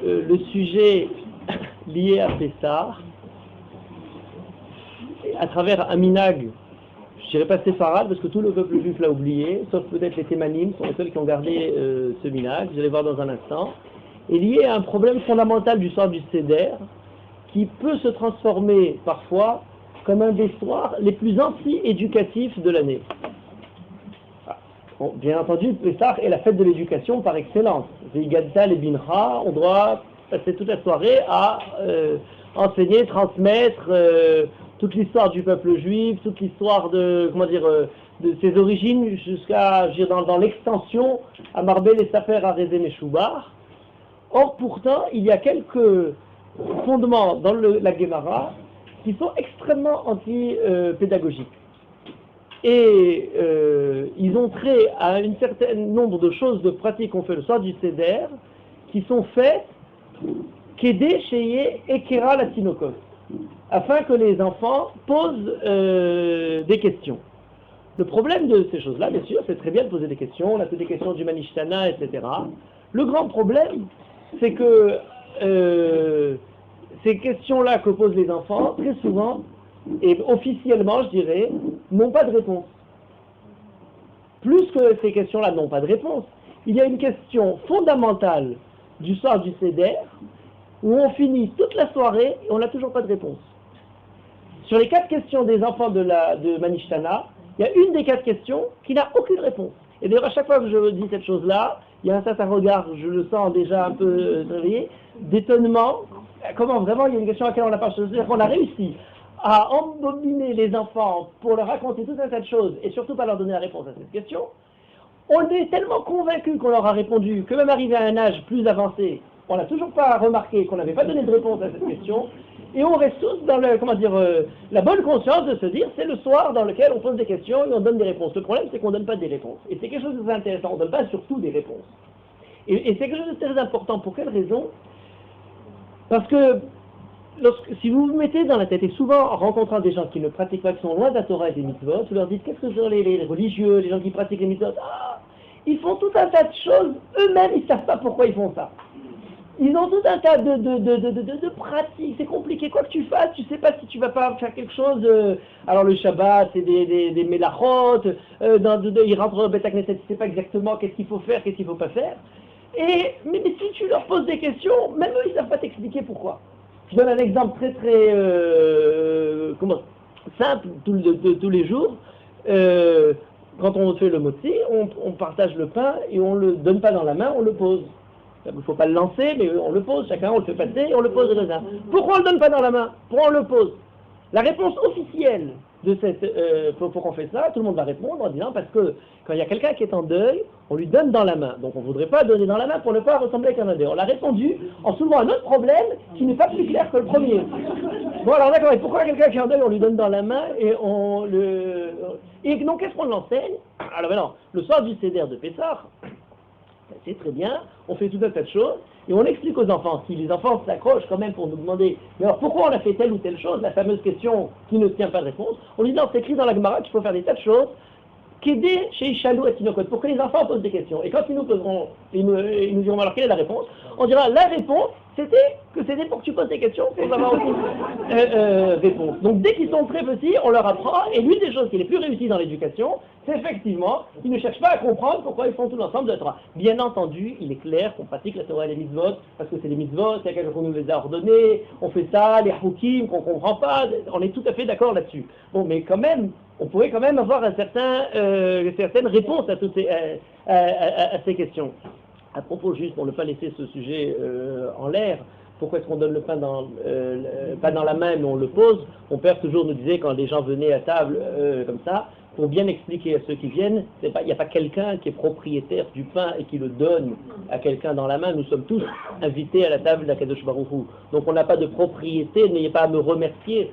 le sujet lié à Pessah à travers un minag, je dirais pas séfarade parce que tout le peuple juif l'a oublié, sauf peut-être les Thémanim sont les seuls qui ont gardé ce minag, vous allez voir dans un instant, est lié à un problème fondamental du soir du Seder qui peut se transformer parfois comme un des soirs les plus anti-éducatifs de l'année. Bon, bien entendu, Pessah est la fête de l'éducation par excellence. Veigadta les bincha, on doit passer toute la soirée à enseigner, transmettre toute l'histoire du peuple juif, toute l'histoire de ses origines jusqu'à dans l'extension à Marbel et Safer à Rezé Meshoubar. Or pourtant, il y a quelques fondements dans la Gemara qui sont extrêmement anti-pédagogiques. Et ils ont trait à un certain nombre de choses, de pratiques qu'on fait le soir du Seder, qui sont faites Kedé Sheye Ekera la Tinokos, afin que les enfants posent des questions. Le problème de ces choses-là, bien sûr, c'est très bien de poser des questions, on a fait des questions du Manishtana, etc. Le grand problème, c'est que ces questions-là que posent les enfants, très souvent, et officiellement, je dirais, n'ont pas de réponse. Plus que ces questions-là n'ont pas de réponse, il y a une question fondamentale du soir du Seder, où on finit toute la soirée et on n'a toujours pas de réponse. Sur les 4 questions des enfants de Manishtana, il y a une des 4 questions qui n'a aucune réponse. Et d'ailleurs, à chaque fois que je dis cette chose-là, il y a un certain regard, je le sens déjà un peu réveillé, d'étonnement. Comment vraiment, il y a une question à laquelle on n'a pas choisi, c'est-à-dire qu'on a réussi à embobiner les enfants pour leur raconter tout un tas de choses et surtout pas leur donner la réponse à cette question. On est tellement convaincus qu'on leur a répondu que même arrivé à un âge plus avancé, on n'a toujours pas remarqué qu'on n'avait pas donné de réponse à cette question et on reste tous dans la bonne conscience de se dire c'est le soir dans lequel on pose des questions et on donne des réponses. Le problème c'est qu'on ne donne pas des réponses et c'est quelque chose de très intéressant, on ne donne pas surtout des réponses. Et c'est quelque chose de très important. Pour quelle raison? Parce que si vous vous mettez dans la tête, et souvent en rencontrant des gens qui ne pratiquent pas, qui sont loin de la Torah et des mitzvot, vous leur dites qu'est-ce que sont les religieux, les gens qui pratiquent les mitzvot? Ils font tout un tas de choses, eux-mêmes ils ne savent pas pourquoi ils font ça. Ils ont tout un tas de pratiques, c'est compliqué, quoi que tu fasses, tu ne sais pas si tu ne vas pas faire quelque chose. Alors le Shabbat, c'est des mélachot, ils rentrent au Beth Knesset, tu ne sais pas exactement qu'est-ce qu'il faut faire, qu'est-ce qu'il ne faut pas faire. Mais si tu leur poses des questions, même eux ils ne savent pas t'expliquer pourquoi. Je donne un exemple très très simple tous les jours. Quand on fait le motzi, on partage le pain et on ne le donne pas dans la main, on le pose. Il ne faut pas le lancer, mais on le pose, chacun on le fait passer et on le pose dedans. Pourquoi on ne le donne pas dans la main? Pourquoi on le pose? La réponse officielle de pourquoi on fait ça, tout le monde va répondre en disant parce que quand il y a quelqu'un qui est en deuil, on lui donne dans la main. Donc on ne voudrait pas donner dans la main pour ne pas ressembler à quelqu'un en deuil. On l'a répondu en soulevant un autre problème qui n'est pas plus clair que le premier. Bon alors d'accord, et pourquoi quelqu'un qui est en deuil, on lui donne dans la main et Et donc qu'est-ce qu'on l'enseigne? Alors maintenant, le soir du Seder de Pessah, c'est très bien, on fait tout un tas de choses, et on explique aux enfants, si les enfants s'accrochent quand même pour nous demander, mais alors pourquoi on a fait telle ou telle chose, la fameuse question qui ne tient pas de réponse, on lui dit non, c'est écrit dans la Gemara qu'il faut faire des tas de choses, qu'aider chez Ishalou et Tinokot, pour que les enfants posent des questions. Et quand ils nous diront alors quelle est la réponse, on dira la réponse, c'était pour que tu poses des questions, pour avoir aucune réponse. Donc dès qu'ils sont très petits, on leur apprend, et l'une des choses qui est les plus réussies dans l'éducation, c'est effectivement, ils ne cherchent pas à comprendre pourquoi ils font tout l'ensemble de la Torah. Bien entendu, il est clair qu'on pratique la Torah et les mitzvot, parce que c'est les mitzvot, c'est quelqu'un qu'on nous les a ordonnés, on fait ça, les hukim, qu'on ne comprend pas, on est tout à fait d'accord là-dessus. Bon, mais quand même, on pourrait quand même avoir certaines réponses à ces questions. À propos, juste pour ne pas laisser ce sujet en l'air, pourquoi est-ce qu'on donne le pain pas dans la main mais on le pose? Mon père toujours nous disait quand les gens venaient à table comme ça, pour bien expliquer à ceux qui viennent, il n'y a pas quelqu'un qui est propriétaire du pain et qui le donne à quelqu'un dans la main. Nous sommes tous invités à la table d'Akadosh Baruch Hu. Donc on n'a pas de propriété, n'ayez pas à me remercier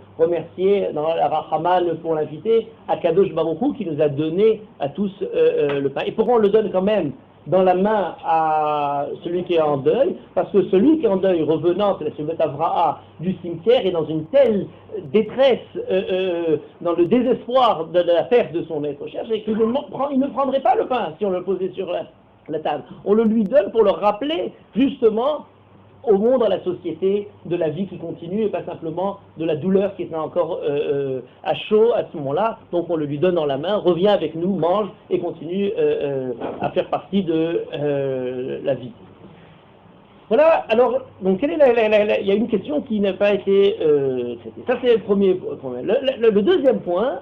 dans la Rahaman pour l'inviter, Akadosh Baruch Hu qui nous a donné à tous le pain. Et pourquoi on le donne quand même dans la main à celui qui est en deuil? Parce que celui qui est en deuil revenant, c'est la Shevet Avraha du cimetière, est dans une telle détresse, dans le désespoir de la perte de son être cher, et qu'il ne prendrait pas le pain si on le posait sur la table. On le lui donne pour le rappeler justement au monde, à la société, de la vie qui continue et pas simplement de la douleur qui est encore à chaud à ce moment-là. Donc on le lui donne dans la main, revient avec nous, mange et continue à faire partie de la vie. Voilà, alors, donc quelle est il y a une question qui n'a pas été traitée. Ça c'est le premier point. Le deuxième point,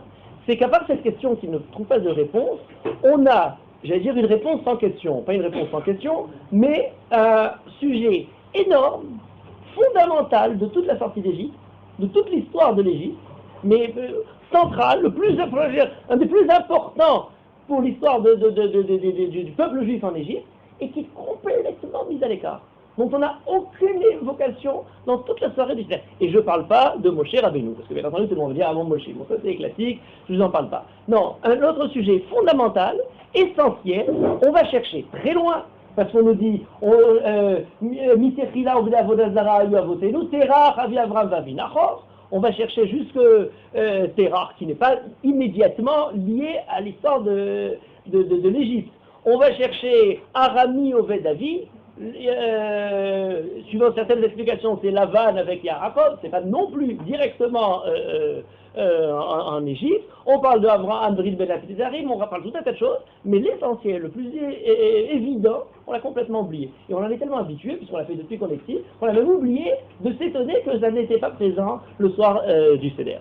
c'est qu'à part cette question qui ne trouve pas de réponse, on a, j'allais dire, une réponse sans question. Pas une réponse sans question, mais un sujet énorme, fondamental de toute la sortie d'Égypte, de toute l'histoire de l'Égypte, mais central, un des plus importants pour l'histoire du peuple juif en Égypte, et qui est complètement mis à l'écart. Donc on n'a aucune évocation dans toute la soirée du Seder. Et je ne parle pas de Moshe Rabbeinu, parce que bien entendu tout le monde va dire avant Moshe. Bon, ça c'est classique, je ne vous en parle pas. Non, un autre sujet fondamental, essentiel, on va chercher très loin, parce qu'on nous dit Mitechila Ovda Vodazara Yuavotenu, Terach Avi Avram Vavi Nachor. On va chercher jusque Terach, qui n'est pas immédiatement lié à l'histoire de l'Égypte. On va chercher Arami Oved Avi. Suivant certaines explications, c'est Lavan avec Yaakov, c'est pas non plus directement en Égypte. On parle de Avraham, Bril Ben Zarim, on parle tout un tas de choses, mais l'essentiel, le plus évident, on l'a complètement oublié. Et on en est tellement habitué, puisqu'on l'a fait depuis qu'on est petit, qu'on a même oublié de s'étonner que ça n'était pas présent le soir du Seder.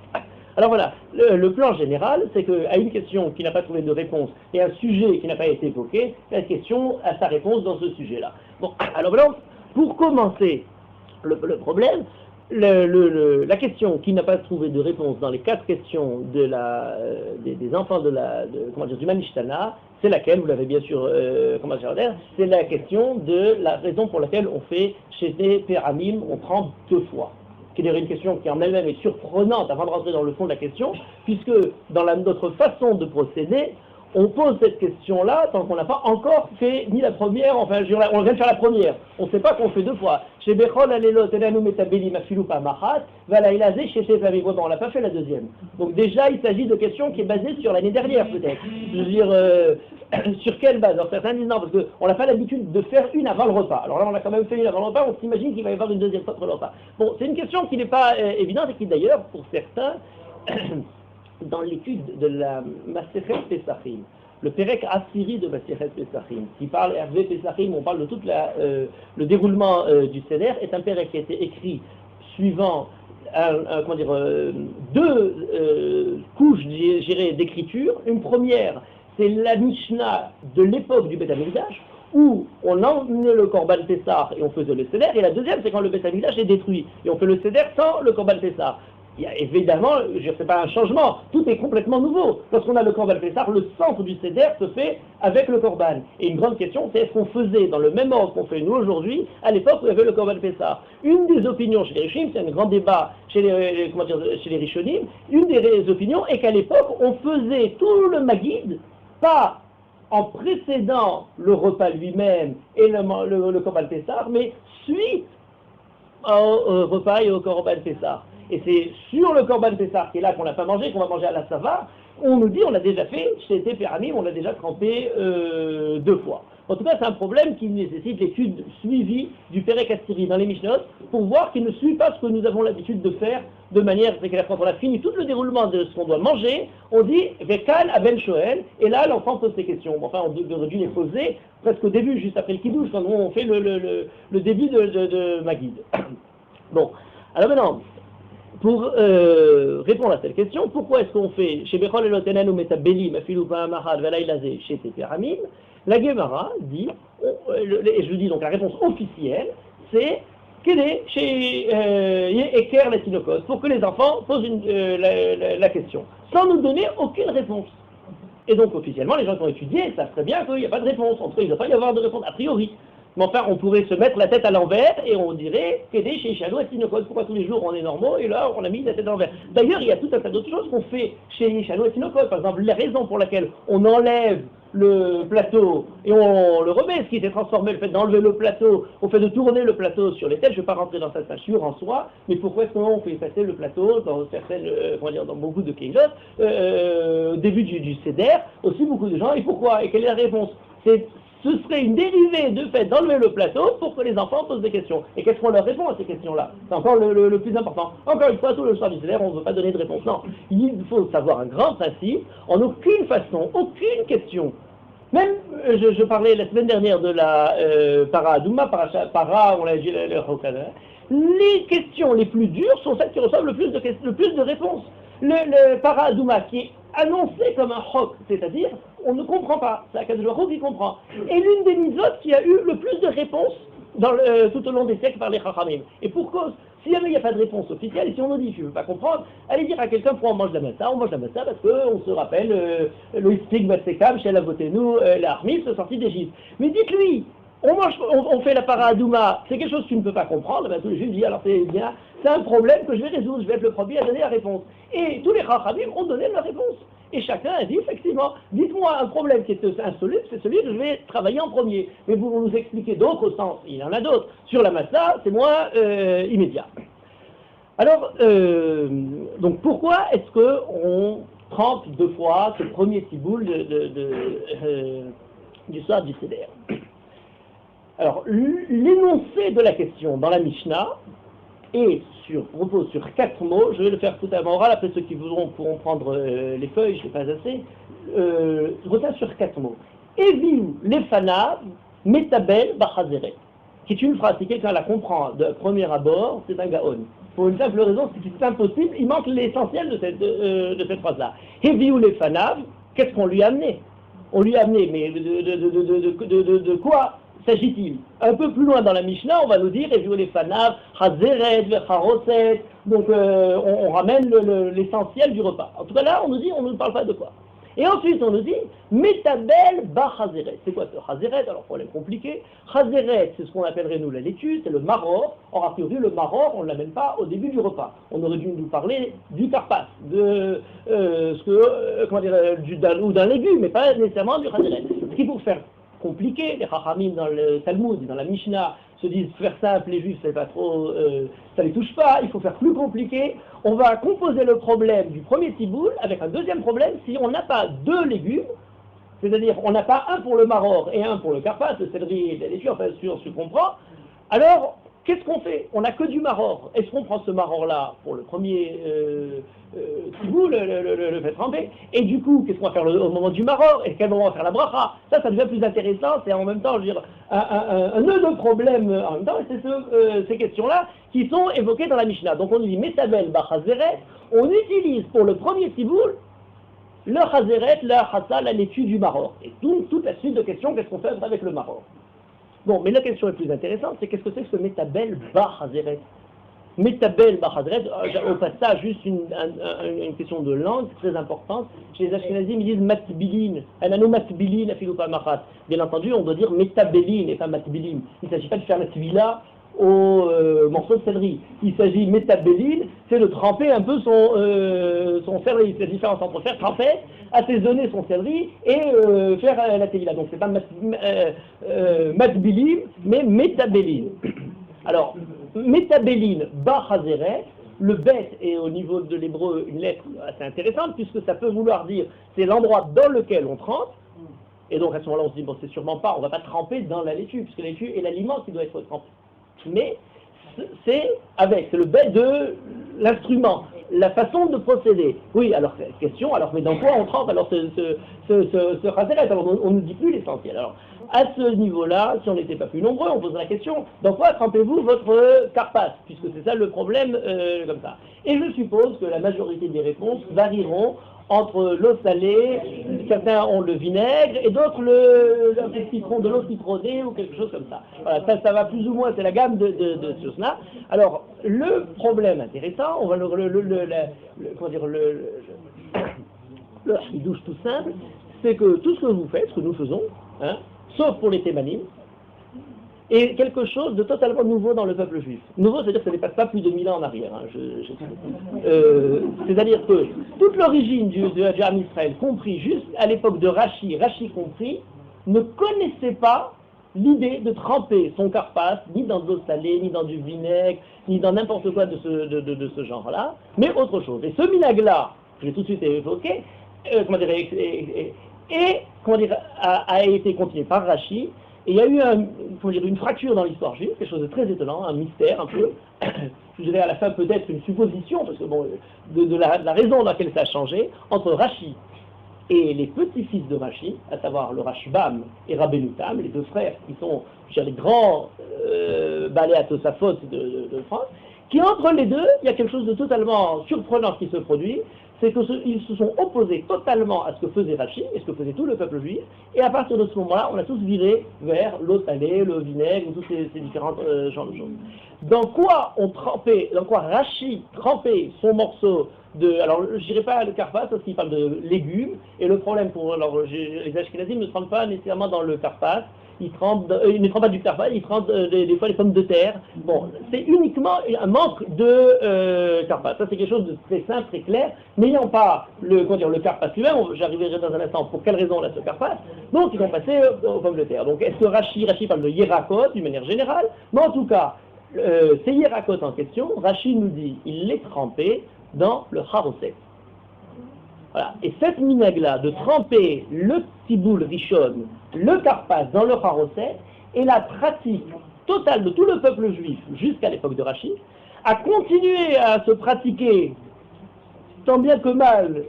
Alors voilà, le plan général, c'est qu'à une question qui n'a pas trouvé de réponse et un sujet qui n'a pas été évoqué, la question a sa réponse dans ce sujet-là. Bon, alors maintenant, pour commencer le problème, la question qui n'a pas trouvé de réponse dans les 4 questions des enfants du Manishtana, c'est laquelle, vous l'avez bien sûr c'est la question de la raison pour laquelle on fait chez des Péramim, on prend 2 fois. Qui est une question qui en elle-même est surprenante avant de rentrer dans le fond de la question, puisque dans notre façon de procéder, on pose cette question-là tant qu'on n'a pas encore fait ni la première, enfin on vient de faire la première, on ne sait pas qu'on fait 2 fois. Chez Bechol Alelot Elanu Metabeli Mafilu Pamahat, Valailazé chez Sefavi, on n'a pas fait la deuxième. Donc déjà il s'agit de questions qui est basée sur l'année dernière peut-être. Je veux dire, sur quelle base? Alors certains disent non, parce qu'on n'a pas l'habitude de faire une avant le repas. Alors là on a quand même fait une avant le repas, on s'imagine qu'il va y avoir une deuxième fois après le repas. Bon, c'est une question qui n'est pas évidente et qui d'ailleurs, pour certains, dans l'étude de la Masechet Pesachim, le Perek Asiri de Masechet Pesachim, qui parle Hervé Pesachim, on parle de tout le déroulement du Seder, est un Perek qui a été écrit suivant 2 couches d'écriture. Une première, c'est la Mishnah de l'époque du Beth Amikdash, où on emmenait le Korban Pessah et on faisait le Seder, et la deuxième, c'est quand le Beth Amikdash est détruit, et on fait le Seder sans le Korban Pessah. Il y a évidemment, c'est pas un changement, tout est complètement nouveau. Lorsqu'on a le Korban Pessah, le centre du Seder se fait avec le Korban. Et une grande question, c'est est-ce qu'on faisait dans le même ordre qu'on fait nous aujourd'hui, à l'époque où il y avait le Korban Pessah. Une des opinions chez les Rishonim, c'est un grand débat chez les Rishonim, une des opinions est qu'à l'époque, on faisait tout le Maguid, pas en précédant le repas lui-même et le Korban Pessah, mais suite au repas et au Korban Pessah. Et c'est sur le Korban Pessah qui est là qu'on n'a pas mangé, qu'on va manger à la Sava, on nous dit on l'a déjà fait, chez Péramim, on l'a déjà trempé 2 fois. En tout cas, c'est un problème qui nécessite l'étude suivie du Perek Asiri dans les Mishnot pour voir qu'il ne suit pas ce que nous avons l'habitude de faire de manière très claire. Quand on a fini tout le déroulement de ce qu'on doit manger, on dit Vekal Aben Shoel, et là l'enfant pose ses questions. Enfin, on aurait dû les poser presque au début, juste après le Kiddush, quand on fait le début de Maguid. Bon, alors maintenant, pour répondre à cette question, pourquoi est-ce qu'on fait chez Bechol Elotenan ou Metabeli, Mafilu Pa'amahad, Valailazé, chez Péramim? La Gemara dit, et je vous dis donc la réponse officielle, c'est qu'elle est chez Eker la Tinokos, pour que les enfants posent la question, sans nous donner aucune réponse. Et donc officiellement, les gens qui ont étudié savent très bien qu'il n'y a pas de réponse, entre eux il ne doit pas y avoir de réponse a priori. Mais enfin, on pourrait se mettre la tête à l'envers et on dirait qu'aider chez Shadow et Tinokos. Pourquoi tous les jours on est normaux et là on a mis la tête à l'envers. D'ailleurs, il y a tout un tas d'autres choses qu'on fait chez Shadow et Tinokos. Par exemple, la raison pour laquelle on enlève le plateau et on le remet, ce qui s'est transformé, le fait d'enlever le plateau, au fait de tourner le plateau sur les têtes. Je ne vais pas rentrer dans cette tâchure en soi, mais pourquoi est-ce qu'on fait passer le plateau dans certaines, dans beaucoup de Keilot, au début du Seder, aussi beaucoup de gens, et pourquoi? Et quelle est la réponse? C'est ce serait une dérivée de fait d'enlever le plateau pour que les enfants posent des questions. Et qu'est-ce qu'on leur répond à ces questions-là? C'est encore le plus important. Encore une fois, tout le soir du CDR, on ne veut pas donner de réponse. Non, il faut savoir un grand principe. En aucune façon, aucune question. Même, je parlais la semaine dernière de la para Adouma, on l'a dit, le Hokada. Les questions les plus dures sont celles qui reçoivent le plus de réponses. Le para Adouma qui est annoncé comme un hok, c'est-à-dire on ne comprend pas, c'est Akadosh Baruch Hu qui comprend. Et l'une des mitzvot qui a eu le plus de réponses tout au long des siècles par les Chachamim. Et pour cause, si jamais il n'y a pas de réponse officielle, et si on nous dit, je ne veux pas comprendre, allez dire à quelqu'un, pourquoi on mange la massa? On mange la massa parce qu'on se rappelle l'Oistig Batsekam, chez la Votenu, la Armis, sortie d'Égypte. Mais dites-lui, on fait la para-adouma, c'est quelque chose que tu ne peux pas comprendre, ben, tous les juifs disent, alors c'est bien, c'est un problème que je vais résoudre, je vais être le premier à donner la réponse. Et tous les Chachamim ont donné la réponse. Et chacun a dit, effectivement, dites-moi un problème qui est insoluble, c'est celui que je vais travailler en premier. Mais vous nous expliquez d'autres sens, il y en a d'autres. Sur la massa, c'est moins immédiat. Alors, donc pourquoi est-ce qu'on trempe deux fois ce premier tiboul du soir du Seder? Alors, l'énoncé de la question dans la Mishnah repose sur 4 mots. Je vais le faire tout à l'oral, après ceux qui voudront pourront prendre les feuilles, je n'ai pas assez. Retient sur 4 mots. Eviu lefanav metabel bachazeret, qui est une phrase, si quelqu'un la comprend de premier abord, c'est un gaon. Pour une simple raison, c'est que c'est impossible, il manque l'essentiel de cette phrase-là. Eviu lefanav, qu'est-ce qu'on lui a amené? On lui a amené, mais de quoi s'agit-il? Un peu plus loin dans la Mishnah, on va nous dire, Eviu lefanav, chazeret, vecharoset, donc on ramène l'essentiel du repas. En tout cas là, on nous dit, on ne nous parle pas de quoi. Et ensuite, on nous dit, Metabel ba Chazeret. C'est quoi ce Chazeret? Alors, problème compliqué. Chazeret, c'est ce qu'on appellerait nous la laitue, c'est le maror. Or, a priori, le maror, on ne l'amène pas au début du repas. On aurait dû nous parler du karpas, de ou d'un légume, mais pas nécessairement du Chazeret. Ce qui, pour faire compliqué, les Chachamim dans le Talmud, dans la Mishnah, se disent faire simple, les juifs, c'est pas trop, ça les touche pas, il faut faire plus compliqué. On va composer le problème du premier tiboul avec un deuxième problème si on n'a pas deux légumes, c'est-à-dire on n'a pas un pour le maror et un pour le karpas, le céleri et la laitue, enfin sûr, je comprends. Alors, qu'est-ce qu'on fait? On n'a que du maror. Est-ce qu'on prend ce maror-là pour le premier tiboul, le fait tremper? Et du coup, qu'est-ce qu'on va faire au moment du maror? Et quel moment on va faire la bracha? Ça devient plus intéressant. C'est en même temps, je veux dire, un nœud de problème en même temps. Et c'est ces questions-là qui sont évoquées dans la Mishnah. Donc on dit Metabel Bachazeret. On utilise pour le premier tiboul le Chazeret, la Chassa, la laitue du maror. Et donc toute la suite de questions, qu'est-ce qu'on fait avec le maror? Bon, mais la question la plus intéressante, c'est qu'est-ce que c'est que ce Metabel Bachazeret? Metabel Bachazeret, au passage, juste une question de langue très importante. Chez les Ashkenazim, ils disent matbilin, anano matbilin, afiloupa machat. Bien entendu, on doit dire metabelin et pas matbilin. Il ne s'agit pas de faire la tvila au morceau de céleri. Il s'agit metabelin, c'est de tremper un peu son céleri. C'est la différence entre faire tremper, assaisonner son céleri et faire la tvila. Donc c'est pas matbilin, mais metabelin. Alors, Métabéline, Bachazeret, le bet est au niveau de l'hébreu une lettre assez intéressante puisque ça peut vouloir dire c'est l'endroit dans lequel on trempe. Et donc à ce moment-là on se dit bon c'est sûrement pas, on va pas tremper dans la laitue puisque la laitue est l'aliment qui doit être trempé. Mais c'est le bet de l'instrument, la façon de procéder. Oui, alors question, alors mais dans quoi on trempe alors ce Chazeret? Alors on ne nous dit plus l'essentiel. Alors à ce niveau-là, si on n'était pas plus nombreux, on pose la question, dans quoi trempez-vous votre karpas? Puisque c'est ça le problème, comme ça. Et je suppose que la majorité des réponses varieront entre l'eau salée, certains ont le vinaigre, et d'autres le citron, de l'eau citronnée ou quelque chose comme ça. Voilà, ça va plus ou moins, c'est la gamme de cela. Alors, le problème intéressant, on va le chidouche tout simple, c'est que tout ce que vous faites, ce que nous faisons, hein, sauf pour les Thémanim, est quelque chose de totalement nouveau dans le peuple juif. Nouveau, c'est-à-dire que ça ne dépasse pas plus de 1000 ans en arrière. Hein, c'est-à-dire que toute l'origine du Ham Israël, compris juste à l'époque de Rashi compris, ne connaissait pas l'idée de tremper son karpas, ni dans de l'eau salée, ni dans du vinaigre, ni dans n'importe quoi de ce genre-là, mais autre chose. Et ce minag-là, que j'ai tout de suite évoqué, et comment dire, a été continué par Rashi. Et il y a eu une fracture dans l'histoire juive, quelque chose de très étonnant, un mystère un peu. Je dirais à la fin peut-être une supposition, parce que bon, de la raison dans laquelle ça a changé, entre Rashi et les petits-fils de Rashi, à savoir le Rashbam et Rabbeinu Tam, les deux frères qui sont, je dirais, les grands Balei Tosafot de France, qui entre les deux, il y a quelque chose de totalement surprenant qui se produit, c'est qu'ils se sont opposés totalement à ce que faisait Rashi et ce que faisait tout le peuple juif, et à partir de ce moment-là, on a tous viré vers l'eau salée, le vinaigre, tous ces différents genres de choses. Dans quoi Rashi trempait son morceau de... Alors, je dirais pas le karpas, parce qu'il parle de légumes, et le problème les Ashkenazim ne trempent pas nécessairement dans le karpas, ils ne trempent pas du karpas, ils trempent des fois les pommes de terre. Bon, c'est uniquement un manque de karpas. Ça, c'est quelque chose de très simple, très clair. N'ayant pas le karpas lui-même, j'arriverai dans un instant pour quelle raison on a ce karpas, donc ils vont passer aux pommes de terre. Donc, est-ce que Rashi parle de Yerakot d'une manière générale? Mais en tout cas, ces Yerakot en question, Rashi nous dit, il les trempait dans le Haroset. Voilà. Et cette minag-là, de tremper le tiboul rishon, le karpas dans le Haroset, est la pratique totale de tout le peuple juif jusqu'à l'époque de Rashi, a continué à se pratiquer tant bien que mal.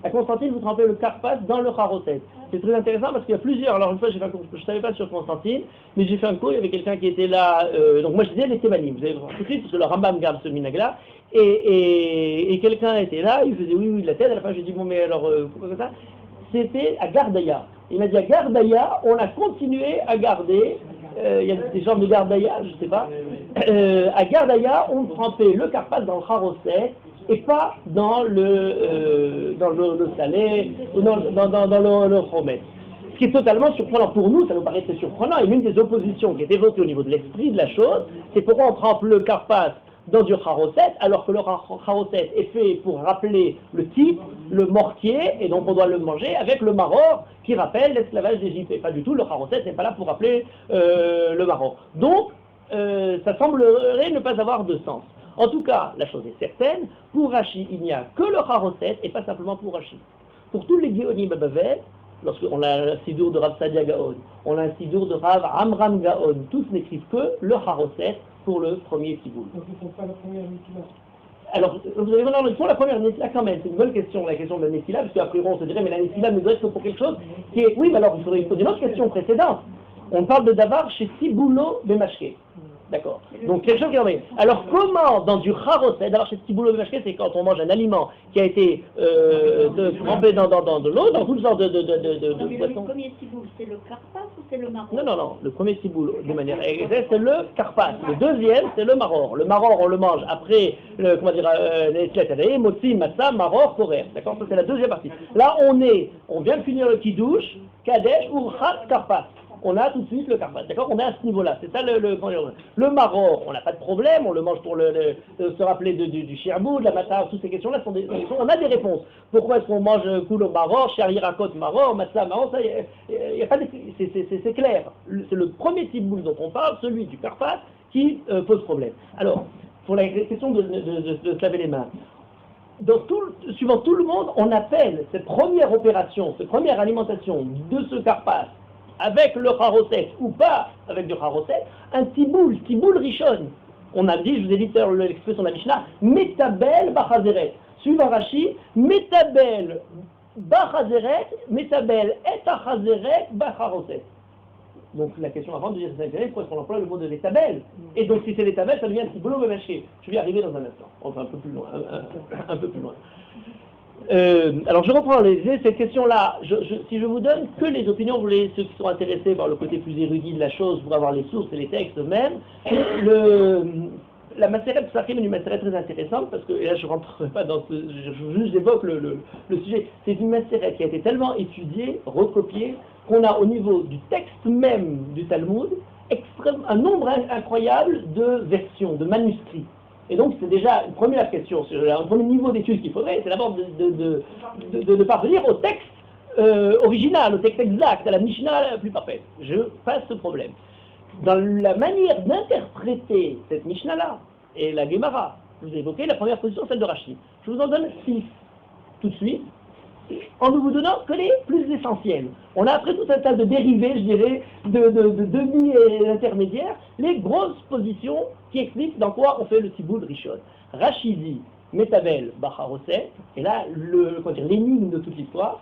À Constantine, vous trempez le karpas dans le Haroset. C'est très intéressant parce qu'il y a plusieurs. Alors une fois, j'ai fait un cours, je ne savais pas sur Constantine, mais j'ai fait un cours, il y avait quelqu'un qui était là. Donc moi je disais les Thémanim, vous avez compris, parce que le Rambam garde ce minag-là. Et quelqu'un était là, il faisait oui de la tête. À la fin, j'ai dit bon, mais alors pourquoi ça? C'était à Gardaïa. Il m'a dit à Gardaïa, on a continué à garder. Il y a des genres de Gardaïa, je ne sais pas. À Gardaïa, on trempait le karpas dans le Haroset et pas dans le salé, ou dans le chomet. Ce qui est totalement surprenant pour nous, ça nous paraît très surprenant, et l'une des oppositions qui est évoquée au niveau de l'esprit de la chose, c'est pourquoi on trempe le karpas dans du Haroset, alors que le Haroset est fait pour rappeler le type, le mortier, et donc on doit le manger avec le maror qui rappelle l'esclavage d'Égypte. Et pas du tout, le Haroset n'est pas là pour rappeler le maror. Donc, ça semblerait ne pas avoir de sens. En tout cas, la chose est certaine, pour Rashi, il n'y a que le Haroset et pas simplement pour Rashi. Pour tous les Géonim à Bavel, lorsqu'on a un sidour de Rav Sadia Gaon, on a un sidour de Rav Amram Gaon, tous n'écrivent que le Haroset pour le premier sidour. Donc ils ne font pas la première Nefila. Alors, vous avez ils font la première Nefila quand même, c'est une bonne question, la question de la Nefila, parce qu'après on se dirait, mais la Nefila ne doit être que pour quelque chose qui est... Oui, mais alors il faudrait poser une autre question précédente. On parle de Davar chez Tibulo Bemashke. D'accord. Donc quelque chose qui est envoyé. Alors comment dans du Haroset, d'abord chez Tibulo Bemashke, c'est quand on mange un aliment qui a été trempé dans de l'eau, dans toutes sortes de Le premier tiboul, c'est le karpas ou c'est le maror? Non. Le premier tiboul, de manière exacte, c'est le karpas. Le deuxième, c'est le maror. Le maror, on le mange après, les motzi, matzah, maror, korer. D'accord. Ça c'est la deuxième partie. Là, on vient de finir le kiddush, kadesh ou chat karpas. On a tout de suite le karpas, d'accord? On est à ce niveau-là, c'est ça le maror, on n'a pas de problème, on le mange pour se rappeler du shirbou, de la matzah, toutes ces questions-là, on a des réponses. Pourquoi est-ce qu'on mange kulo maror, sharirakot maror, matzah maror, ça, y a pas de, c'est clair. C'est le premier tiboul dont on parle, celui du karpas, qui pose problème. Alors, pour la question de se laver les mains, suivant tout le monde, on appelle cette première opération, cette première alimentation de ce karpas, avec le Haroset ou pas avec du Haroset, un tiboul rishon. On a dit, je vous ai dit l'expression de la Mishnah, metabel bachazeret. Suivant Rashi, metabel bachazeret, metabel et achazeret bacharoset. Donc la question avant de dire c'est intéressant, pourquoi est-ce qu'on emploie le mot de l'étabel? Et donc si c'est l'étabel, ça devient tiboul bemashke. Je vais y arriver dans un instant, enfin un peu plus loin. Un peu plus loin. Alors je reprends cette question-là. Si je vous donne que les opinions, ceux qui sont intéressés par le côté plus érudit de la chose, pour avoir les sources et les textes eux-mêmes, la Maseret Psachim est une Maseret très intéressante, parce que, et là je ne rentre pas dans juste j'évoque le sujet, c'est une Maseret qui a été tellement étudiée, recopiée, qu'on a au niveau du texte même du Talmud, un nombre incroyable de versions, de manuscrits. Et donc c'est déjà une première question, un premier niveau d'étude qu'il faudrait, c'est d'abord de parvenir au texte original, au texte exact, à la Mishnah la plus parfaite. Je passe ce problème. Dans la manière d'interpréter cette Mishnah-là, et la Gemara, vous évoquez la première position, celle de Rashi. Je vous en donne 6 tout de suite. en ne vous donnant que les plus essentiels. On a après tout un tas de dérivés, je dirais, de demi et intermédiaires, les grosses positions qui expliquent dans quoi on fait le Tiboul Rishon. Rachidi, Metabel, Bacharoset, et là, l'énigme de toute l'histoire.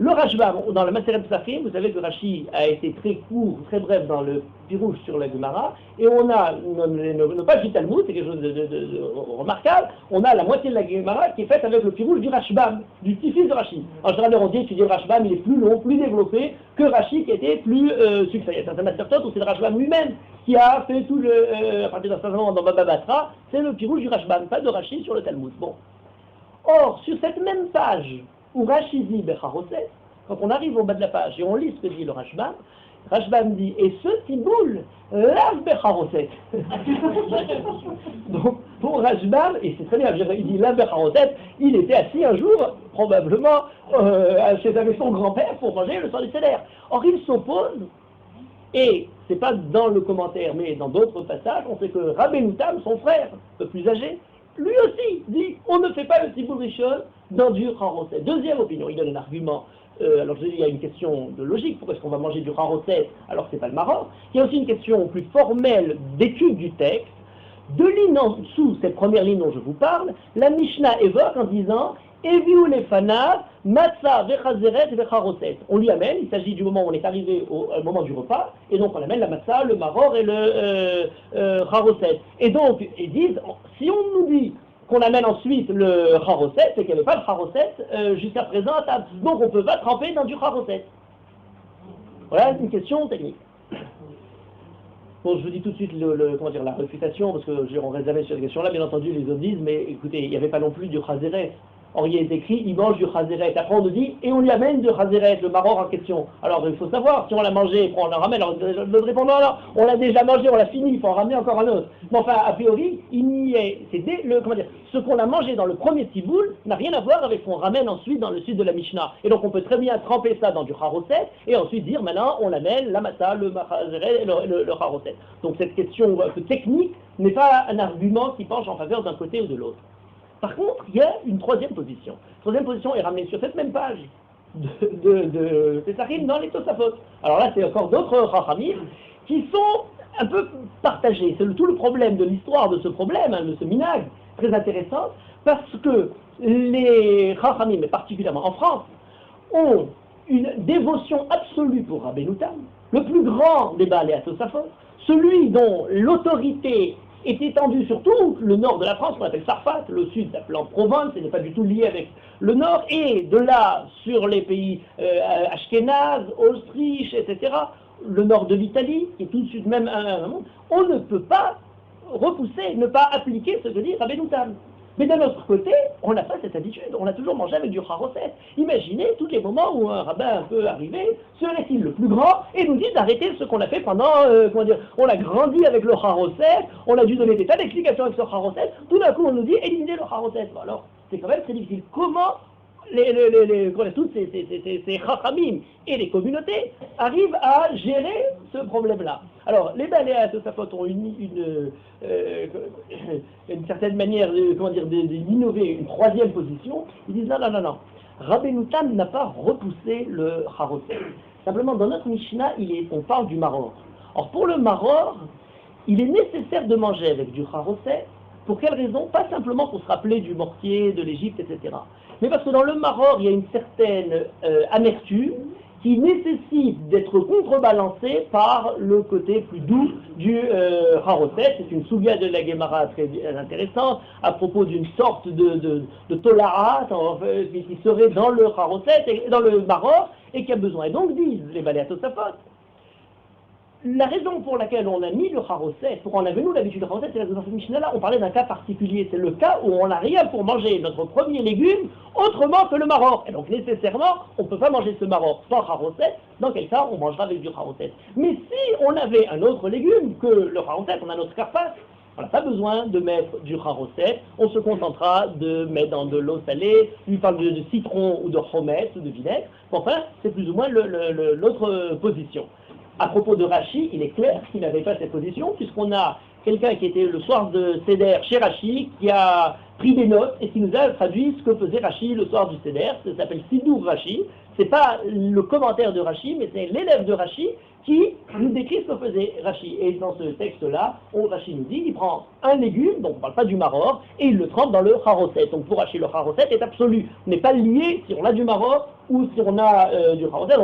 Le Rashbam, dans la Maseret Psachim, vous savez que Rashi a été très court, très bref dans le Pirouche sur la Gemara, et on a, nos pages du Talmud, c'est quelque chose de remarquable, on a la moitié de la Gemara qui est faite avec le Pirouche du Rashbam, du petit-fils de Rashi. En général, on dit, étudier le Rashbam, il est plus long, plus développé que Rashi qui était plus succinct. Il y a certains mastertotes où c'est le Rashbam lui-même qui a fait tout à partir d'un certain moment dans Baba Batra, c'est le Pirouche du Rashbam, pas de Rashi sur le Talmud. Bon. Or, sur cette même page, où Rashi dit Becharoset, quand on arrive au bas de la page et on lit ce que dit le Rashbam, Rashbam dit et ce tiboul lave Becharoset. Donc pour Rashbam, et c'est très bien, il dit lave Becharoset, il était assis un jour, probablement avec son grand-père pour manger le sang du Seder. Or il s'oppose, et c'est pas dans le commentaire, mais dans d'autres passages, on sait que Rabbeinu Tam, son frère, le plus âgé, lui aussi dit on ne fait pas le Tiboul Rishon dans du Haroset. Deuxième opinion, il donne un argument. Alors je dis, il y a une question de logique, pourquoi est-ce qu'on va manger du Haroset alors que c'est pas le maror. Il y a aussi une question plus formelle d'étude du texte. Deux lignes en dessous, cette première ligne dont je vous parle, la Mishnah évoque en disant Eviou les fanav, matzah vechazeret vecharoset. On lui amène, il s'agit du moment où on est arrivé au moment du repas, et donc on amène la matzah, le maror et le charoset. Et donc, ils disent, si on nous dit qu'on amène ensuite le charoset, c'est qu'il n'y avait pas le charoset jusqu'à présent à table. Donc on ne peut pas tremper dans du charoset. Voilà une question technique. Bon, je vous dis tout de suite la réfutation, parce que on reste jamais sur cette question-là, bien entendu, les autres disent, mais écoutez, il n'y avait pas non plus du chazeret. Or, il est écrit, il mange du chazeret. Après, on nous dit, et on lui amène du chazeret, le maror en question. Alors, il faut savoir, si on l'a mangé, on la ramène. Alors, l'autre répond, non, on l'a déjà mangé, on l'a fini, il faut en ramener encore un autre. Mais enfin, a priori, il n'y est, ce qu'on a mangé dans le premier tiboul n'a rien à voir avec ce qu'on ramène ensuite dans le sud de la Mishnah. Et donc, on peut très bien tremper ça dans du charoset, et ensuite dire, maintenant, on amène la matzah, le chazeret et le charoset. Donc, cette question un peu technique n'est pas un argument qui penche en faveur d'un côté ou de l'autre. Par contre, il y a une troisième position. La troisième position est ramenée sur cette même page de Pesachim dans les Tosafot. Alors là, c'est encore d'autres Chachamim qui sont un peu partagés. C'est tout le problème de l'histoire de ce problème, de ce minag, très intéressant, parce que les Chachamim, et particulièrement en France, ont une dévotion absolue pour Rabbeinu Tam, le plus grand des Baalei Tosafot, celui dont l'autorité est étendu sur tout le nord de la France, qu'on appelle Sarfat, le sud s'appelant Provence, et n'est pas du tout lié avec le nord, et de là sur les pays Ashkénaz, Autriche, etc., le nord de l'Italie, qui est tout de suite même un monde, on ne peut pas repousser, ne pas appliquer ce que dit Rabbeinu Tam. Mais d'un autre côté, on n'a pas cette habitude, on a toujours mangé avec du charoset. Imaginez tous les moments où un rabbin peut arriver, serait-il le plus grand, et nous dit d'arrêter ce qu'on a fait pendant, on a grandi avec le charoset, on a dû donner des tas d'explications avec ce charoset, tout d'un coup on nous dit éliminer le charoset. Bon, alors, c'est quand même très difficile. Comment tous ces chachamim et les communautés arrivent à gérer ce problème-là? Alors, les Baalei Tosafot ont une certaine manière d'innover une troisième position. Ils disent non. Rabbeinu Tam n'a pas repoussé le charoset. Simplement, dans notre Mishnah, on parle du maror. Or, pour le maror, il est nécessaire de manger avec du charoset. Pour quelle raison? Pas simplement pour se rappeler du mortier, de l'Égypte, etc. Mais parce que dans le maror, il y a une certaine amertume qui nécessite d'être contrebalancée par le côté plus doux du charoset. C'est une souga de la Gemara très intéressante à propos d'une sorte de tolara qui serait dans le charoset, dans le maror, et qui a besoin. Et donc disent les Baalei Tosafot, la raison pour laquelle on a mis le charoset, pourquoi on avait nous l'habitude du charoset, c'est que dans cette Mishnah-là, on parlait d'un cas particulier. C'est le cas où on n'a rien pour manger notre premier légume autrement que le maror. Et donc nécessairement, on ne peut pas manger ce maror sans charoset, dans quel cas on mangera avec du charoset. Mais si on avait un autre légume que le charoset, on a notre carpas, on n'a pas besoin de mettre du charoset, on se contentera de mettre dans de l'eau salée, lui parle de citron ou de chometz ou de vinaigre. Enfin, c'est plus ou moins l'autre position. À propos de Rashi, il est clair qu'il n'avait pas cette position, puisqu'on a quelqu'un qui était le soir de Seder chez Rashi, qui a pris des notes et qui nous a traduit ce que faisait Rashi le soir du Seder. Ça s'appelle Sidour Rashi. C'est pas le commentaire de Rashi, mais c'est l'élève de Rashi qui nous décrit ce que faisait Rashi. Et dans ce texte-là, Rashi nous dit, il prend un légume, donc on ne parle pas du maror, et il le trempe dans le charoset. Donc pour Rashi, le charoset est absolu. On n'est pas lié si on a du maror ou si on a du charoset,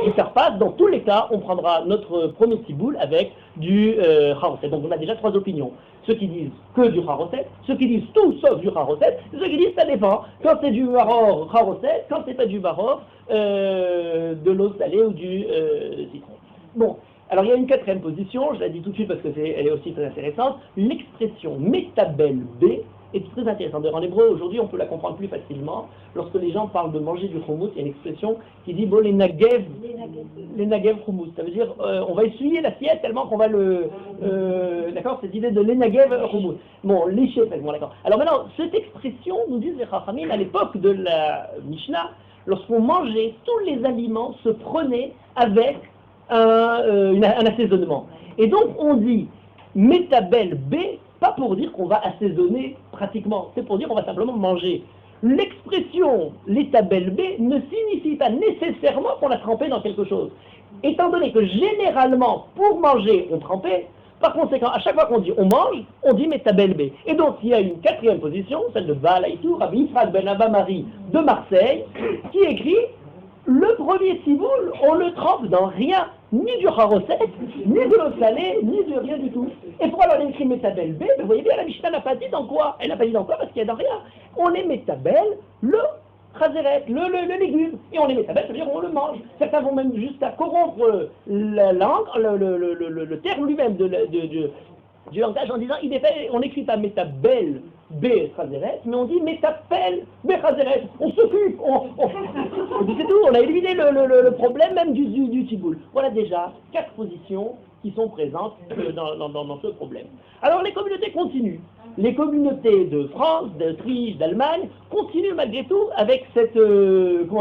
du karpas. Dans tous les cas, on prendra notre premier tiboul avec du charoset. Donc on a déjà trois opinions. Ceux qui disent que du charoset, ceux qui disent tout sauf du charoset, ceux qui disent ça dépend. Quand c'est du maror, charoset, quand c'est pas du maror, de l'eau salée ou du citron. Bon, alors il y a une quatrième position, je la dis tout de suite parce qu'elle est aussi très intéressante. L'expression métabel B est très intéressante. En hébreu, aujourd'hui, on peut la comprendre plus facilement. Lorsque les gens parlent de manger du houmous, il y a une expression qui dit bon, les nagev houmous. Ça veut dire on va essuyer l'assiette tellement qu'on va d'accord, cette idée de les nagev houmous. Bon, lécher, bon, d'accord. Alors maintenant, cette expression, nous disent les Chachamim, à l'époque de la Mishnah, lorsqu'on mangeait, tous les aliments se prenaient avec un assaisonnement. Et donc on dit métabel B, pas pour dire qu'on va assaisonner pratiquement, c'est pour dire qu'on va simplement manger. L'expression l'étabel B ne signifie pas nécessairement qu'on a trempé dans quelque chose. Étant donné que généralement, pour manger, on trempait, par conséquent, à chaque fois qu'on dit on mange, on dit métabel B. Et donc il y a une quatrième position, celle de Baal Haïtou, Rabbi Yitzhak ben Abba Mari de Marseille, qui écrit le premier tiboul, on le trempe dans rien, ni du charoset, ni de l'eau salée, ni de rien du tout. Et pourquoi alors écrit métabel B? Vous voyez bien, la Mishnah n'a pas dit dans quoi. Elle n'a pas dit dans quoi parce qu'il y a dans rien. On est métabel, le chazeret, le légume. Et on est métabel, ça veut dire on le mange. Certains vont même jusqu'à corrompre la langue, le terme lui-même du langage en disant on n'écrit pas métabel B chazeret, mais on dit métapel B chazeret. On s'occupe, c'est tout, on a éliminé le problème même du tiboul. Voilà déjà 4 positions qui sont présentes dans ce problème. Alors les communautés continuent. Les communautés de France, d'Autriche, d'Allemagne continuent malgré tout avec cette gêne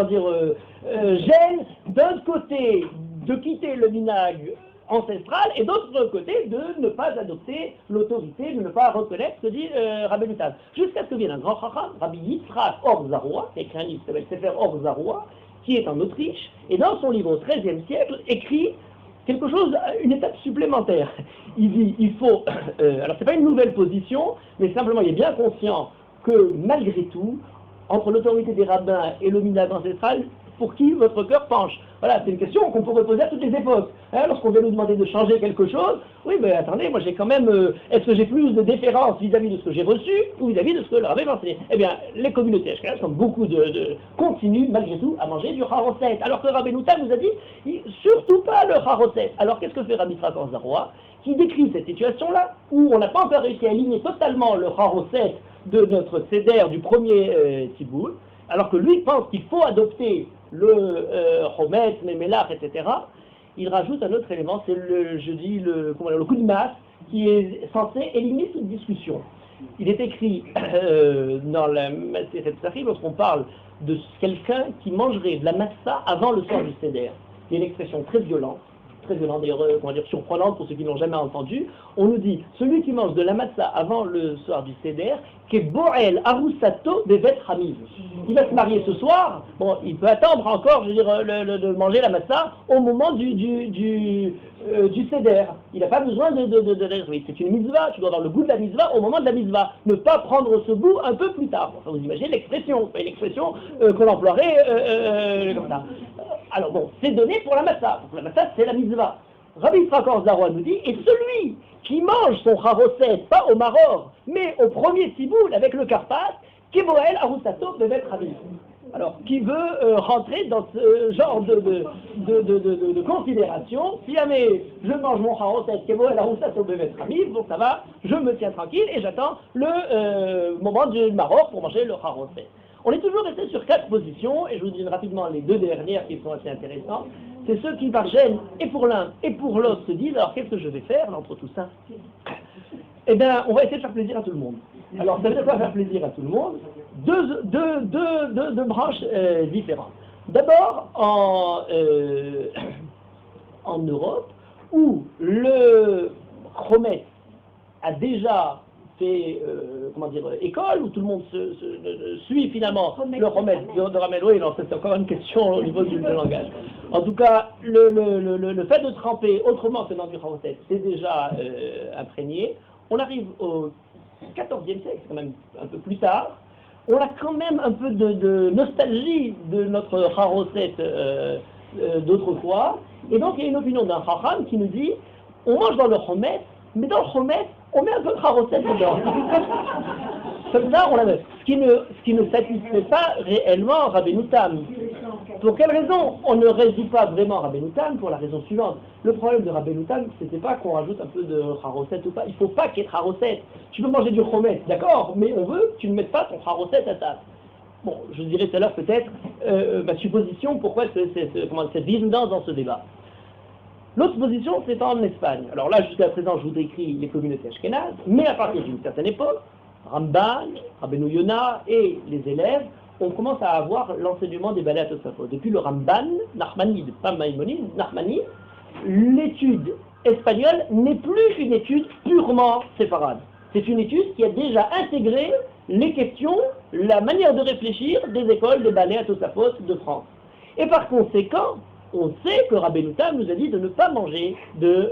d'un côté de quitter le minag ancestral et d'autre côté de ne pas adopter l'autorité, de ne pas reconnaître ce que dit Rabbi Nutan. Jusqu'à ce que vienne un grand chacham, Rabbi Yitzhak Or Zaroua, qui a écrit un livre qui s'appelle Sefer Or Zaroua, qui est en Autriche, et dans son livre au XIIIe siècle, écrit quelque chose, une étape supplémentaire. Il dit, il faut, alors c'est pas une nouvelle position, mais simplement il est bien conscient que malgré tout, entre l'autorité des rabbins et le minag ancestral, pour qui votre cœur penche? Voilà, c'est une question qu'on pourrait poser à toutes les époques. Hein, lorsqu'on vient nous demander de changer quelque chose, oui, mais attendez, moi j'ai quand même, est-ce que j'ai plus de déférence vis-à-vis de ce que j'ai reçu ou vis-à-vis de ce que le rabbin m'a enseigné? Eh bien, les communautés ashkénazes, comme beaucoup continuent malgré tout à manger du charoset. Alors que Rabbi Nutan nous a dit, surtout pas le charoset. Alors qu'est-ce que fait Rabbi Yitzhak Or Zaroua, qui décrit cette situation-là, où on n'a pas encore réussi à aligner totalement le charoset de notre seder du premier tiboul, alors que lui pense qu'il faut adopter le chometz, mémélach, etc. Il rajoute un autre élément, c'est le coup de masse qui est censé éliminer toute discussion. Il est écrit dans la Maseret Psachim, lorsqu'on parle de quelqu'un qui mangerait de la massa avant le soir du seder. Il y a une expression très violente d'ailleurs, surprenante pour ceux qui n'ont jamais entendu. On nous dit, celui qui mange de la massa avant le soir du seder, qu'est Boel Arusato Bevet Hamiv. Il va se marier ce soir, bon, il peut attendre encore, je veux dire, de manger la massa au moment du seder. Il n'a pas besoin oui, c'est une mitzvah, tu dois avoir le goût de la mitzvah au moment de la mitzvah. Ne pas prendre ce goût un peu plus tard. Enfin, vous imaginez l'expression, qu'on emploierait comme ça. Alors bon, c'est donné pour la massa. Pour la massa, c'est la mitzvah. Rabbi Yitzhak Or Zaroua nous dit, et celui qui mange son charoset, pas au maror, mais au premier tiboul avec le karpas, Keboel Arusato Bevet Hamiv. Alors, qui veut rentrer dans ce genre de considération, si jamais je mange mon charoset, Keboel Arusato Bevet Hamiv, donc ça va, je me tiens tranquille et j'attends le moment du maror pour manger le charoset. On est toujours resté sur 4 positions, et je vous dis rapidement les 2 dernières qui sont assez intéressantes. C'est ceux qui, par gêne, et pour l'un et pour l'autre, se disent, alors qu'est-ce que je vais faire entre tout ça? Eh bien, on va essayer de faire plaisir à tout le monde. Alors, ça veut dire quoi faire plaisir à tout le monde? Deux branches différentes. D'abord, en Europe, où le chometz a déjà fait, école, où tout le monde suit finalement le remède de Ramel. Oui, non, c'est encore une question au niveau du langage. En tout cas, le fait de tremper autrement que dans du Haroset, c'est déjà imprégné. On arrive au XIVe siècle, c'est quand même un peu plus tard. On a quand même un peu de nostalgie de notre Haroset d'autrefois. Et donc, il y a une opinion d'un Chacham qui nous dit, on mange dans le Chomet, mais dans le Chomet, on met un peu de Haroset dedans. Comme ça, on la met. Ce qui ne satisfait pas réellement Rabbeinu Tam. Pour quelle raison? On ne résout pas vraiment Rabbeinu Tam pour la raison suivante. Le problème de Rabbeinu Tam, c'était pas qu'on rajoute un peu de Haroset ou pas. Il ne faut pas qu'il y ait de Haroset. Tu peux manger du Chomet, d'accord, mais on veut que tu ne mettes pas ton Haroset à table. Bon, je dirais tout à l'heure peut-être ma supposition, pourquoi cette vigilance dans ce débat. L'autre position, c'est en Espagne. Alors là, jusqu'à présent, je vous décris les communautés ashkénazes, mais à partir d'une certaine époque, Ramban, Rabbeinu Yonah et les élèves, on commence à avoir l'enseignement des Balei Tosafot. Depuis le Ramban, Nachmanide, pas Maïmonide, Nachmanide, l'étude espagnole n'est plus qu'une étude purement séfarade. C'est une étude qui a déjà intégré les questions, la manière de réfléchir des écoles des Balei Tosafot de France. Et par conséquent, on sait que Rabbeinu Tam nous a dit de ne pas manger de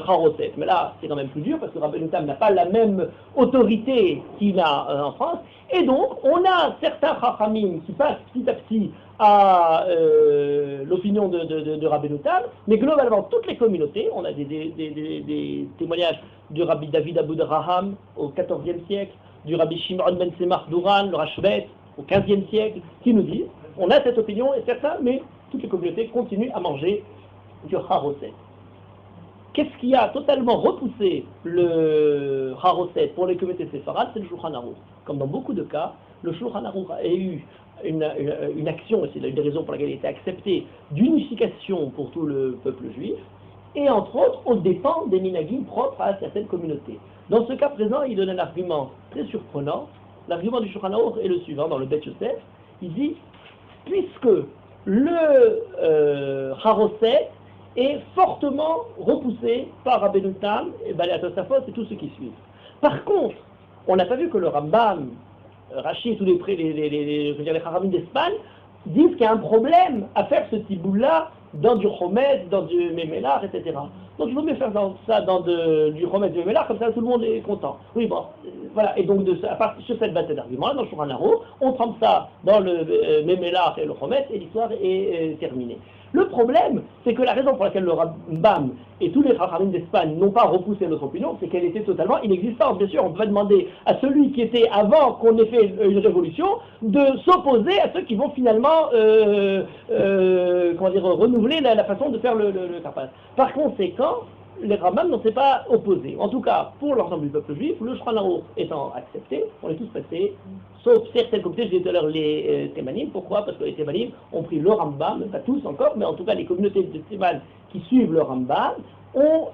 Haroset. Mais là, c'est quand même plus dur parce que Rabbeinu Tam n'a pas la même autorité qu'il a en France. Et donc, on a certains Chachamim qui passent petit à petit à l'opinion de Rabbeinu Tam, mais globalement, toutes les communautés, on a des témoignages du Rabbi David Abudraham au XIVe siècle, du Rabbi Shimon ben Semach Duran, le Rashbet, au XVe siècle, qui nous disent, on a cette opinion, et certains, mais toutes les communautés continuent à manger du Haroset. Qu'est-ce qui a totalement repoussé le Haroset pour les communautés séfarades? C'est le Shulchan Aruch. Comme dans beaucoup de cas, le Shulchan Aruch a eu une action, et c'est une des raisons pour laquelle il a été accepté, d'unification pour tout le peuple juif, et entre autres, aux dépens des minagim propres à certaines communautés. Dans ce cas présent, il donne un argument très surprenant. L'argument du Shulchan Aruch est le suivant, dans le Bet Yosef, il dit, puisque le Haroset est fortement repoussé par Rabbeinu Tam et Balei Tosafot et tous ceux qui suivent. Par contre, on n'a pas vu que le Rambam, Rashi et tous les Chachamim d'Espagne disent qu'il y a un problème à faire ce tiboul-là dans du Chomet, dans du Memelar, etc. Donc il vaut mieux faire ça dans du Chomet, du Memelar, comme ça tout le monde est content. Oui, bon, voilà. Et donc à partir sur cette base d'arguments, dans le Shulchan Aruch, on trempe ça dans le Memelar et le Chomet, et l'histoire est terminée. Le problème, c'est que la raison pour laquelle le Rambam et tous les Chachamim d'Espagne n'ont pas repoussé notre opinion, c'est qu'elle était totalement inexistante. Bien sûr, on peut demander à celui qui était avant qu'on ait fait une révolution de s'opposer à ceux qui vont finalement renouveler la façon de faire le Karpas. Par conséquent, les Rambam n'en s'est pas opposés. En tout cas, pour l'ensemble du peuple juif, le Shulchan Aruch étant accepté, on est tous passés, sauf certaines communautés, je disais tout à l'heure les Thémanim. Pourquoi? Parce que les Thémanim ont pris le Rambam, pas tous encore, mais en tout cas les communautés de Théman qui suivent le Rambam ont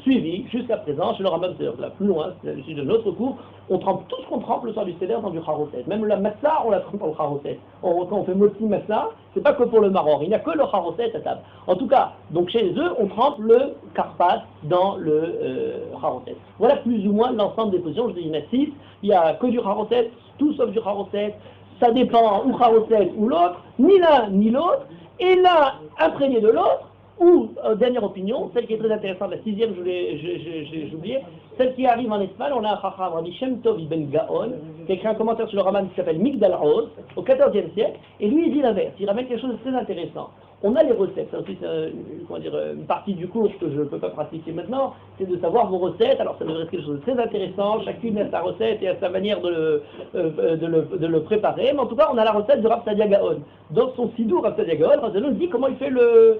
suivi jusqu'à présent, chez le Rambam c'est là plus loin, c'est le sujet de notre cours, on trempe tout ce qu'on trempe le soir du Seder dans du Haroset. Même la Massa, on la trempe dans le Haroset. Quand on fait Motzi Massa, c'est pas que pour le Maror, il n'y a que le Haroset à table. En tout cas, donc chez eux, on trempe le Karpas dans le Haroset. Voilà plus ou moins l'ensemble des positions, je dis il y en a 6, il n'y a que du Haroset, tout sauf du Haroset, ça dépend ou Haroset ou l'autre, ni l'un ni l'autre, et l'un imprégné de l'autre, ou, dernière opinion, celle qui est très intéressante, la sixième, j'ai oublié, celle qui arrive en Espagne, on a un Chacham, Rabbi Shem Tov Ibn Gaon, qui a écrit un commentaire sur le Raman qui s'appelle Migdal Oz, au XIVe siècle, et lui il dit l'inverse, il ramène quelque chose de très intéressant. On a les recettes, ça aussi c'est une partie du cours que je ne peux pas pratiquer maintenant, c'est de savoir vos recettes. Alors ça devrait être quelque chose de très intéressant, chacune a sa recette et a sa manière de le préparer, mais en tout cas on a la recette de Rav Sadia Gaon. Dans son sidou, Rav Sadia Gaon, Rav Sadia dit comment il fait le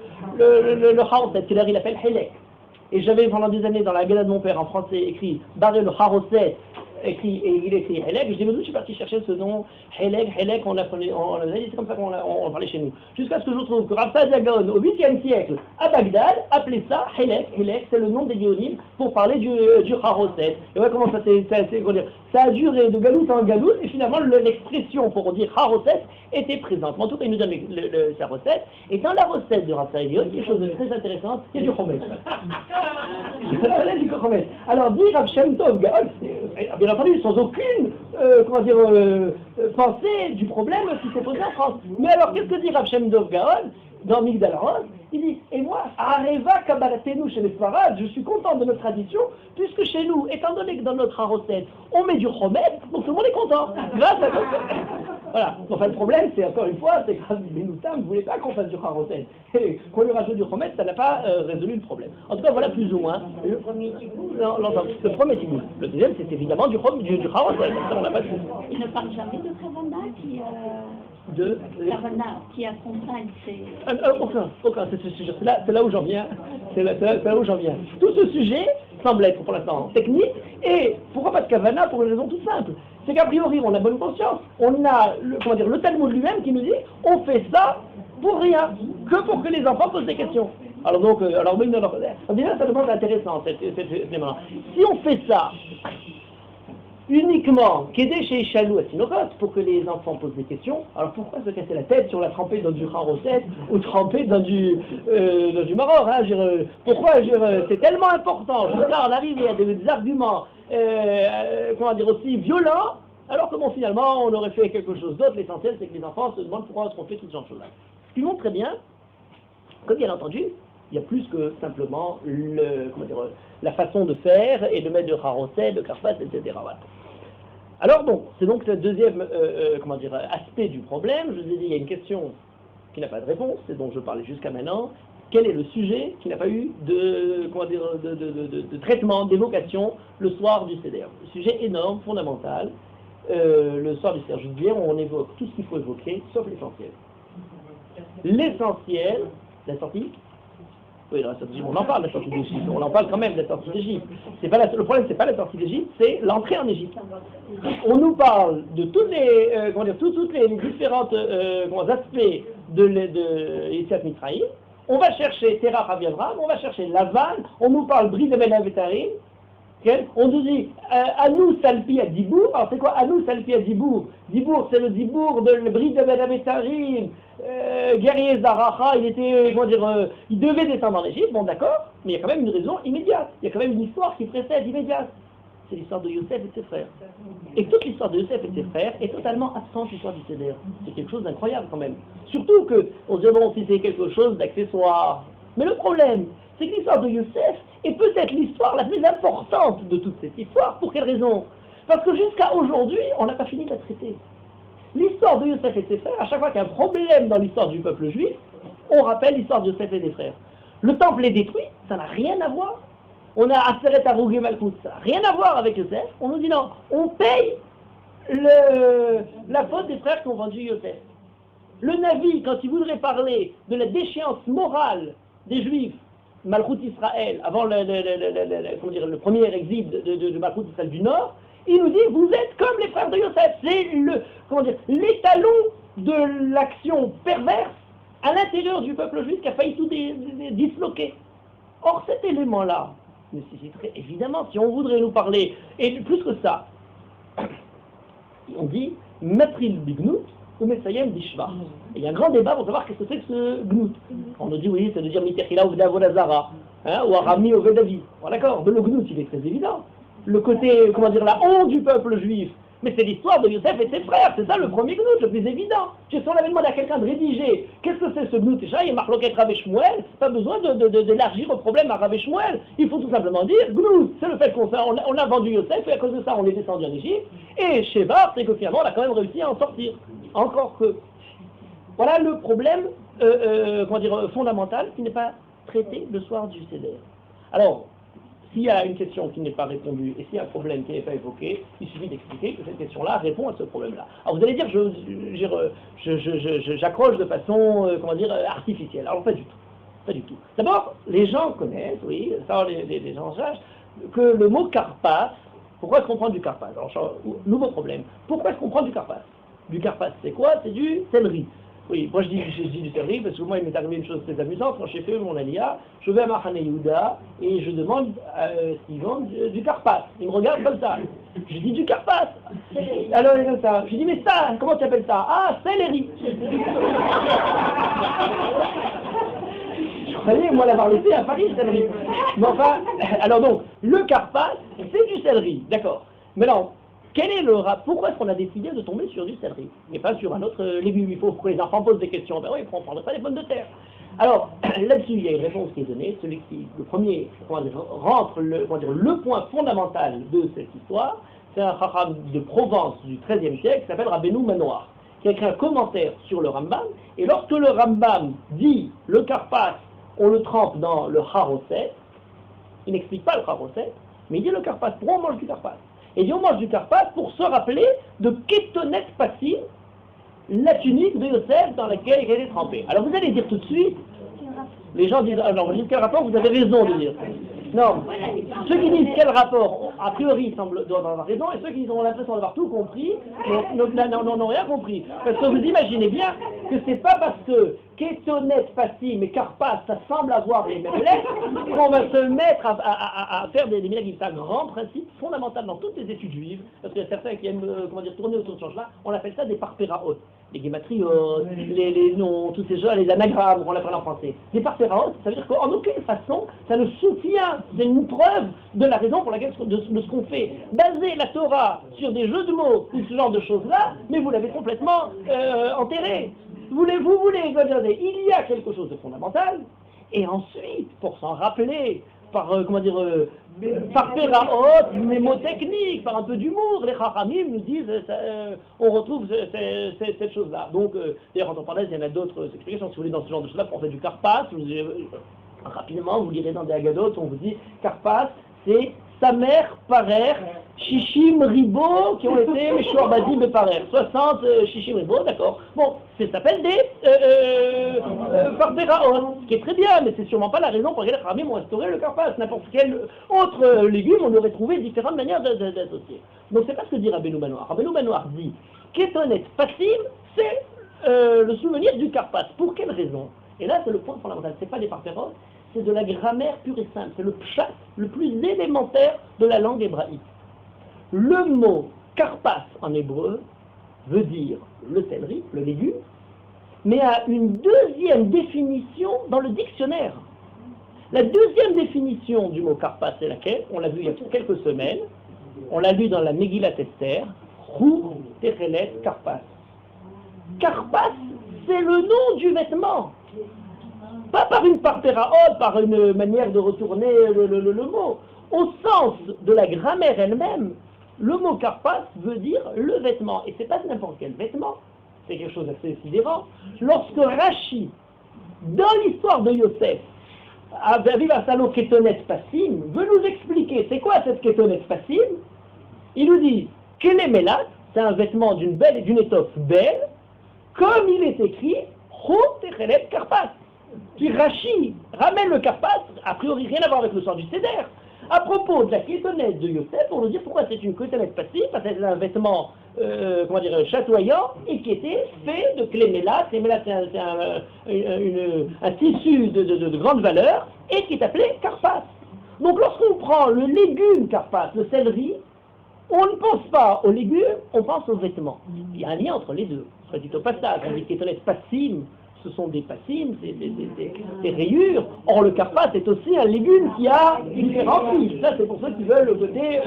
haroset, c'est-à-dire il appelle Helek. Et j'avais pendant des années dans la Gala de mon père en français écrit Barré le haroset écrit, et il écrit Helek, je dis, mais d'où je suis parti chercher ce nom, Helek, on a dit, c'est comme ça qu'on parlait chez nous. Jusqu'à ce que je trouve que Rav Saadia Gaon, au 8e siècle, à Bagdad, appelait ça Helek, c'est le nom des Géonim pour parler du Haroset. Et voilà comment ça a duré de galoute en galoute, et finalement, l'expression pour dire Haroset était présente. Mais en tout cas, il nous donne sa recette, et dans la recette de Rav Saadia Gaon, il y a quelque chose de très intéressant, il y a du Chomet. Alors, dit Rav Shem Tov Gaon, bien entendu, sans aucune pensée du problème qui s'est posé en France. Mais alors, qu'est-ce que dit Rav Shem Tov Gaon dans Migdal Ros? Il dit, et moi, Areva Kabbalatenu chez les Sfarad, je suis content de notre tradition, puisque chez nous, étant donné que dans notre recette, on met du chomet, donc tout le monde est content. Grâce à voilà. Enfin, le problème, c'est encore une fois, c'est que Benoutam ne voulait pas qu'on fasse du charoset. Et qu'on lui rajoute du chomet, ça n'a pas résolu le problème. En tout cas, voilà plus ou moins. Le premier tigout. Le premier tigout. Le deuxième, c'est évidemment du charoset. Ça, on n'a pas de souci. Il ne parle jamais de Kavana qui... Kavana qui accompagne ces... Aucun, c'est ce sujet. C'est là où j'en viens. C'est là où j'en viens. Tout ce sujet semble être pour l'instant technique, et pourquoi pas de Kavana? Pour une raison toute simple. C'est qu'a priori, on a bonne conscience. On a, le Talmud lui-même qui nous dit, on fait ça pour rien, que pour que les enfants posent des questions. Alors donc, on dirait ça demande intéressant, cet élément-là. Si on fait ça uniquement qu'aider chez Ishalou à Sinokot pour que les enfants posent des questions, alors pourquoi se casser la tête si on l'a trempé dans du Haroset ou trempé dans du Maror, hein, pourquoi c'est tellement important, jusqu'à en arriver à des arguments aussi violents, alors que bon, finalement on aurait fait quelque chose d'autre. L'essentiel c'est que les enfants se demandent pourquoi est-ce qu'on fait tout ce genre de choses-là. Ce qui montre très bien que bien entendu il y a plus que simplement la façon de faire et de mettre de Haroset, de Karfat, etc. Voilà. Alors bon, c'est donc le deuxième aspect du problème. Je vous ai dit, il y a une question qui n'a pas de réponse, c'est dont je parlais jusqu'à maintenant. Quel est le sujet qui n'a pas eu de traitement, d'évocation le soir du Seder? Le sujet énorme, fondamental. Le soir du Seder juillet, on évoque tout ce qu'il faut évoquer, sauf l'essentiel. L'essentiel, la sortie. Oui, on en parle de la sortie d'Égypte, on en parle quand même de la sortie d'Égypte. Le problème, c'est pas la sortie d'Égypte, c'est l'entrée en Égypte. On nous parle de toutes les, tous les différents aspects de Yetziat Mitzrayim. On va chercher Terach Aviavram, on va chercher Lavan, on nous parle Brit de Ben Avetarim. On nous dit Anou Salpi à Dibour. Alors c'est quoi Anou Salpi à Dibour? Dibour, c'est le Dibour de le Brit de Ben Avetarim. Guerrier Zaracha, il devait descendre en Égypte, bon d'accord, mais il y a quand même une raison immédiate, il y a quand même une histoire qui précède immédiate. C'est l'histoire de Yosef et de ses frères. Et toute l'histoire de Yosef et de ses frères est totalement absente de l'histoire du Seder. C'est quelque chose d'incroyable quand même. Surtout qu'on se demande si c'est quelque chose d'accessoire. Mais le problème, c'est que l'histoire de Yosef est peut-être l'histoire la plus importante de toute cette histoire. Pour quelle raison? Parce que jusqu'à aujourd'hui, on n'a pas fini de la traiter. L'histoire de Yosef et de ses frères, à chaque fois qu'il y a un problème dans l'histoire du peuple juif, on rappelle l'histoire de Yosef et des frères. Le temple est détruit, ça n'a rien à voir. On a Aseret Arougé Malkout, ça n'a rien à voir avec Yosef. On nous dit non, on paye la faute des frères qui ont vendu Yosef. Le Navi, quand il voudrait parler de la déchéance morale des Juifs, Malkout Israël, avant le premier exil de Malkout Israël du Nord, il nous dit, vous êtes comme les frères de Yosef. C'est l'étalon de l'action perverse à l'intérieur du peuple juif qui a failli tout disloquer. Or, cet élément-là nécessiterait évidemment, si on voudrait nous parler, et plus que ça, on dit, Matril Bignout ou Messayem Bishva. Il y a un grand débat pour savoir qu'est-ce que c'est que ce Gnout. On nous dit, oui, ça veut dire Mitechila ou Davodazara, ou Arami ou Vedavi. Bon, d'accord, mais le Gnout, il est très évident. Le côté, la honte du peuple juif. Mais c'est l'histoire de Yosef et ses frères, c'est ça le premier Gnout, le plus évident. Si on avait demandé à quelqu'un de rédiger, qu'est-ce que c'est ce Gnout? Il y a Marloquet Rav Shmuel, pas besoin d'élargir le problème à Rav Shmuel. Il faut tout simplement dire, Gnout, c'est le fait qu'on a vendu Yosef, et à cause de ça on est descendu en Égypte, et Sheva, c'est que finalement on a quand même réussi à en sortir. Encore que. Voilà le problème, fondamental, qui n'est pas traité le soir du Seder. Alors, s'il y a une question qui n'est pas répondue et s'il y a un problème qui n'est pas évoqué, il suffit d'expliquer que cette question-là répond à ce problème-là. Alors vous allez dire, j'accroche de façon, artificielle. Alors pas du tout. Pas du tout. D'abord, les gens connaissent, oui, ça les gens sachent, que le mot karpas, Pourquoi est-ce qu'on prend du karpas? Alors, nouveau problème. Pourquoi est-ce qu'on prend du karpas? Du karpas, c'est quoi? C'est du céleri. Oui, moi je dis du céleri parce que moi il m'est arrivé une chose très amusante. Quand j'ai fait mon alia, je vais à Mahane Yehuda et je demande s'ils vendent du karpas. Il me regarde comme ça. Je dis du karpas. Alors il est comme ça. Je dis mais ça, comment tu appelles ça? Ah, céleri. Je croyais moi l'avoir laissé à Paris, le céleri. Mais enfin, alors donc, le karpas, c'est du céleri, d'accord. Mais non. Quel est le rapport? Pourquoi est-ce qu'on a décidé de tomber sur du céleri et pas sur un autre légume? Il faut que les enfants posent des questions. Ben oui, on ne prendrait pas les pommes de terre. Alors, là-dessus, il y a une réponse qui est donnée. Celui qui, le premier, rentre le point fondamental de cette histoire, c'est un chacham de Provence du XIIIe siècle qui s'appelle Rabbeinu Manoach, qui a écrit un commentaire sur le Rambam. Et lorsque le Rambam dit le karpas, on le trempe dans le haroset, il n'explique pas le haroset, mais il dit le karpas, pourquoi on mange du karpas? Et il dit on mange du karpas pour se rappeler de Kétonet Passim, la tunique de Yosef dans laquelle il a été trempé. Alors vous allez dire tout de suite, les gens disent, alors quel rapport? Vous avez raison de dire. Non, ceux qui disent quel rapport, a priori, ils semblent avoir raison, et ceux qui ont l'impression d'avoir tout compris, n'ont rien compris. Parce que vous imaginez bien que c'est pas parce que Kétonet, Passim et Karpas, ça semble avoir les mêmes lettres, qu'on va se mettre à faire des miracles. C'est un grand principe fondamental dans toutes les études juives, parce qu'il y a certains qui aiment tourner autour de ce change-là, on appelle ça des parpéraotes. Les guématriotes, les noms, tous ces jeux, les anagrammes, on l'appelle en français. Les parpéraotes, ça veut dire qu'en aucune façon, ça ne soutient, c'est une preuve de la raison pour laquelle de ce qu'on fait. Baser la Torah sur des jeux de mots ou ce genre de choses-là, mais vous l'avez complètement enterré. Vous voulez, il y a quelque chose de fondamental, et ensuite, pour s'en rappeler, par péraot, mémotechnique, par un peu d'humour, les chachamim nous disent, on retrouve cette chose-là. Donc, d'ailleurs, entre parenthèses, il y en a d'autres explications, si vous voulez, dans ce genre de choses-là, pour faire du karpas, rapidement, vous lirez dans des agadotes, on vous dit, karpas, c'est Samer, Parer, Shishim, Ribo, qui ont été Meshouar Badim et Parer. 60 Shishim, Ribo, d'accord. Bon, ça s'appelle des Parpéraon, ce qui est très bien, mais c'est sûrement pas la raison pour laquelle les Ramim ont instauré le karpas. N'importe quel autre légume, on aurait trouvé différentes manières d'associer. Donc c'est pas ce que dit Rabbeinu Manoach. Rabbeinu Manoach dit Kétonet Passim, c'est le souvenir du karpas. Pour quelle raison? Et là, c'est le point fondamental. C'est pas des Parpéraon, c'est de la grammaire pure et simple, c'est le pshat le plus élémentaire de la langue hébraïque. Le mot karpas en hébreu veut dire le céleri, le légume, mais a une deuxième définition dans le dictionnaire. La deuxième définition du mot karpas, c'est laquelle? On l'a vu il y a quelques semaines, on l'a lu dans la Megillat Esther, Hu Techelet Karpas. Karpas, c'est le nom du vêtement. Pas par une parpéraot, par une manière de retourner le mot. Au sens de la grammaire elle-même, le mot karpas veut dire le vêtement. Et c'est pas n'importe quel vêtement, c'est quelque chose d'assez sidérant. Lorsque Rashi, dans l'histoire de Yosef, avec la salo Kétonet Passim, veut nous expliquer c'est quoi cette Kétonet Passim, il nous dit Kélémélat, c'est un vêtement d'une étoffe belle, comme il est écrit Chot Techelet Karpas. Qui Rashi ramène le karpas, a priori rien à voir avec le sort du Seder. À propos de la kétonette de Yosef, on nous dit pourquoi c'est une kétonette passive, parce que c'est un vêtement, chatoyant, et qui était fait de cléméla. Cléméla, c'est un tissu de grande valeur, et qui est appelé karpas. Donc lorsqu'on prend le légume karpas, le céleri, on ne pense pas aux légumes, on pense aux vêtements. Il y a un lien entre les deux. Soit dit au passage, on dit kétonette passive, ce sont des passim, des rayures. Or, le karpas est aussi un légume qui a différents fils. Ça, c'est pour ceux qui veulent le côté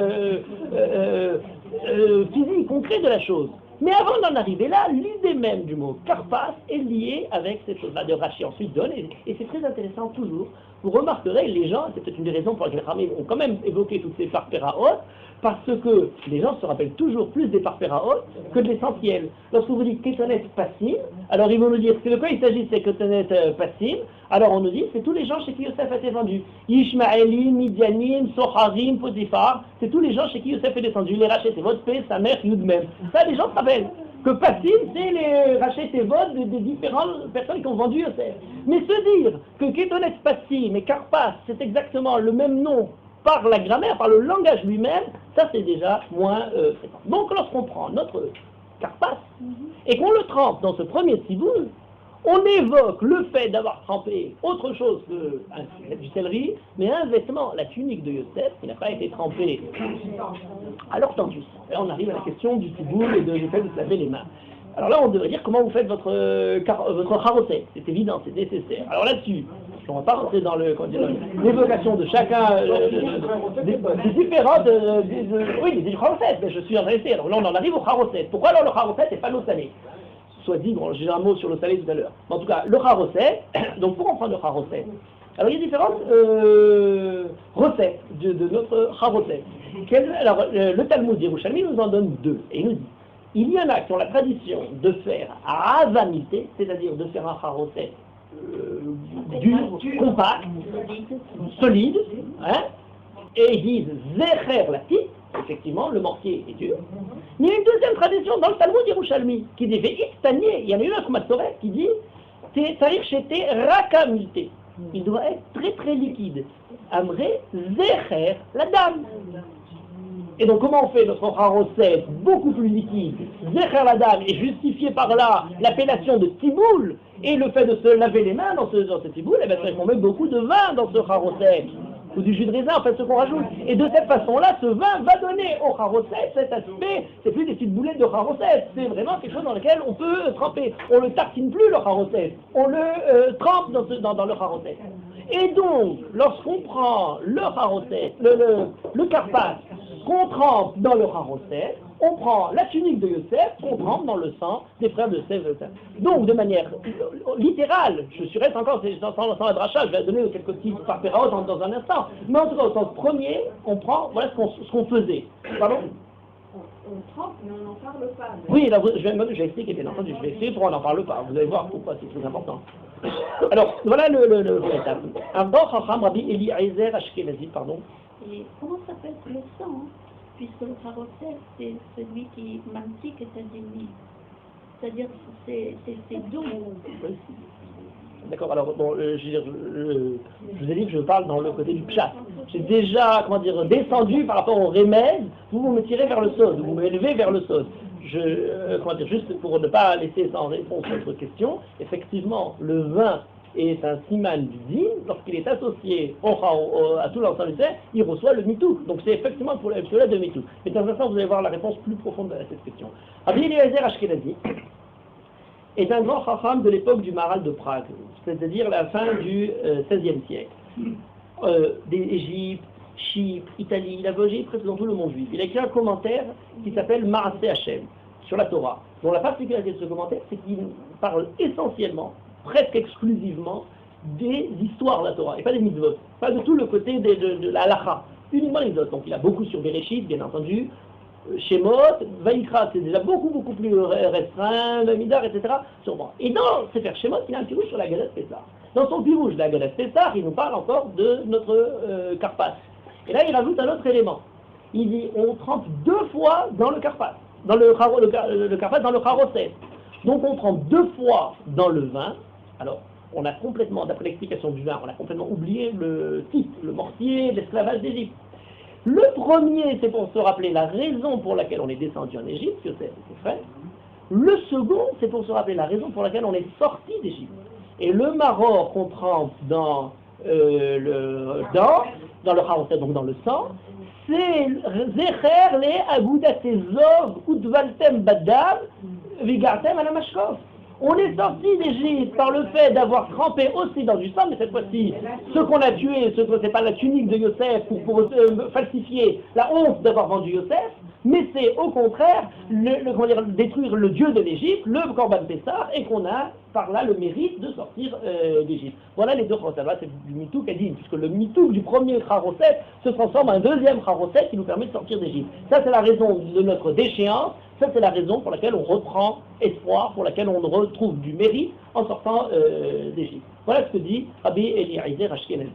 physique, concret de la chose. Mais avant d'en arriver là, l'idée même du mot karpas est liée avec cette chose-là de Rashi. Ensuite donne, et c'est très intéressant toujours. Vous remarquerez, les gens, c'est peut-être une des raisons pour lesquelles les Ramim ont quand même évoqué toutes ces parpéraot, parce que les gens se rappellent toujours plus des parpéraot que de l'essentiel. Lorsque vous dites kétonet passim, alors ils vont nous dire de quoi il s'agit, c'est kétonet passim. Alors on nous dit c'est tous les gens chez qui Yosef a été vendu. Ishmaélim, Midianim, Soharim, Potiphar, c'est tous les gens chez qui Yosef est descendu. Les Rachetevot, Pé, sa mère, Yud même. Ça, les gens se rappellent. Que passim, c'est les Rachetevot des différentes personnes qui ont vendu Yosef. Mais se dire que kétonet passim et karpas, c'est exactement le même nom par la grammaire, par le langage lui-même, ça c'est déjà moins fréquent. Donc lorsqu'on prend notre karpas et qu'on le trempe dans ce premier tiboul, on évoque le fait d'avoir trempé autre chose que du céleri, mais un vêtement, la tunique de Yosef, qui n'a pas été trempée à l'ortant du sang. Et on arrive à la question du tiboul et du fait de se laver les mains. Alors là, on devrait dire comment vous faites votre charosset. C'est évident, c'est nécessaire. Alors là-dessus, on ne va pas rentrer dans l'évocation de chacun des différentes... oui, des charosset, mais je suis intéressé. Alors là, on en arrive au charosset. Pourquoi alors le charosset et pas l'eau salée? Soit dit, bon, j'ai un mot sur le salé tout à l'heure. Mais en tout cas, le charosset, donc pour comprendre le charosset, alors il y a différentes recettes de notre charosset. Alors, le Talmud Yerushalmi nous en donne deux, et il nous dit, il y en a qui ont la tradition de faire avamité, c'est-à-dire de faire un charosset dur, compact, solide, hein, et ils disent zecher la petite, effectivement, le mortier est dur. Mais il y a une deuxième tradition dans le Talmud Yerushalmi qui dit Ve'istanier. Il y en a une autre Massoret qui dit Tarich Shete Rakamité. Il doit être très très liquide. Amré Zecher la dame. Et donc comment on fait notre charosset beaucoup plus liquide? Zecher la dame est justifié par là l'appellation de tiboul et le fait de se laver les mains dans ce tiboul, et bien c'est qu'on met beaucoup de vin dans ce charosset. Ou du jus de raisin, en fait, ce qu'on rajoute. Et de cette façon-là, ce vin va donner au charosset cet aspect, c'est plus des petites boulettes de charosset, c'est vraiment quelque chose dans lequel on peut tremper. On le tartine plus, le charosset, on le trempe dans le charosset. Et donc, lorsqu'on prend le charosset, le karpas, qu'on trempe dans le charosset, on prend la tunique de Yosef, qu'on trempe dans le sang des frères de Yosef. Donc, de manière littérale, je reste encore sans la dracha, je vais donner quelques titres par Péraos dans un instant, mais en tout cas, au sens premier, on prend, voilà ce qu'on faisait. Pardon? On trempe, mais on n'en parle pas. Oui, là, je vais expliquer, bien entendu, je vais expliquer pourquoi on n'en parle pas. Vous allez voir pourquoi c'est très important. Alors, voilà le étape. Un bon chacham, Rabbi Eliezer Ashkenazi, pardon. Et comment s'appelle le sang, hein? Puisque le charosset, c'est celui qui mantique et s'adémie. C'est-à-dire que c'est doux. D'accord, alors bon, je vous ai dit que je parle dans le côté du pshat. J'ai déjà, descendu par rapport au remède, vous me tirez vers le sod, vous m'élevez vers le sod. Juste pour ne pas laisser sans réponse votre question, effectivement, le vin est un siman du din, lorsqu'il est associé à tout l'ensemble du terre, il reçoit le mitou. Donc c'est effectivement pour cela de mitou. Mais de toute façon, vous allez voir la réponse plus profonde à cette question. Rabbi Eliezer Ashkenazi est un grand chacham de l'époque du Maharal de Prague, c'est-à-dire la fin du XVIe siècle. D'Égypte, Chypre, Italie, il a voyagé presque dans tout le monde juif. Il a écrit un commentaire qui s'appelle Maaseh Hashem sur la Torah, dont la particularité de ce commentaire, c'est qu'il parle essentiellement, presque exclusivement, des histoires de la Torah, et pas des mitzvot, pas de tout le côté de la halacha, uniquement les mitzvot. Donc il a beaucoup sur Bereshit, bien entendu, Shemot, Vaïkra, c'est déjà beaucoup plus restreint, Midar, etc. Sûrement. Et dans Sefer Shemot, il a un petit rouge sur la Gadat Pessah. Dans son petit rouge de la Gadat Pessah, il nous parle encore de notre karpas. Et là, il rajoute un autre élément. Il dit, on trempe 2 fois dans le karpas, dans le karpas, dans le charosset. Donc on trempe 2 fois dans le vin. Alors, on a complètement, d'après l'explication du vin, on a complètement oublié le type, le mortier, l'esclavage d'Égypte. Le premier, c'est pour se rappeler la raison pour laquelle on est descendu en Égypte, que c'est ses frères. Le second, c'est pour se rappeler la raison pour laquelle on est sorti d'Égypte. Et le maror qu'on trempe dans le charosset, donc dans le sang, c'est Zecher le agudatezov udvaltem badam vigartem alamashkov. On est sorti d'Égypte par le fait d'avoir trempé aussi dans du sang, mais cette fois-ci, ce qu'on a tué, c'est pas la tunique de Yosef pour falsifier la honte d'avoir vendu Yosef, mais c'est au contraire détruire le dieu de l'Égypte, le Korban Pessah, et qu'on a par là le mérite de sortir d'Égypte. Voilà les deux charosset. C'est du mitou Kadim, puisque le mitou du premier charosset se transforme en un deuxième charosset qui nous permet de sortir d'Égypte. Ça, c'est la raison de notre déchéance. Ça, c'est la raison pour laquelle on reprend espoir, pour laquelle on retrouve du mérite en sortant d'Égypte. Voilà ce que dit Rabbi Eliezer Ashkenazi.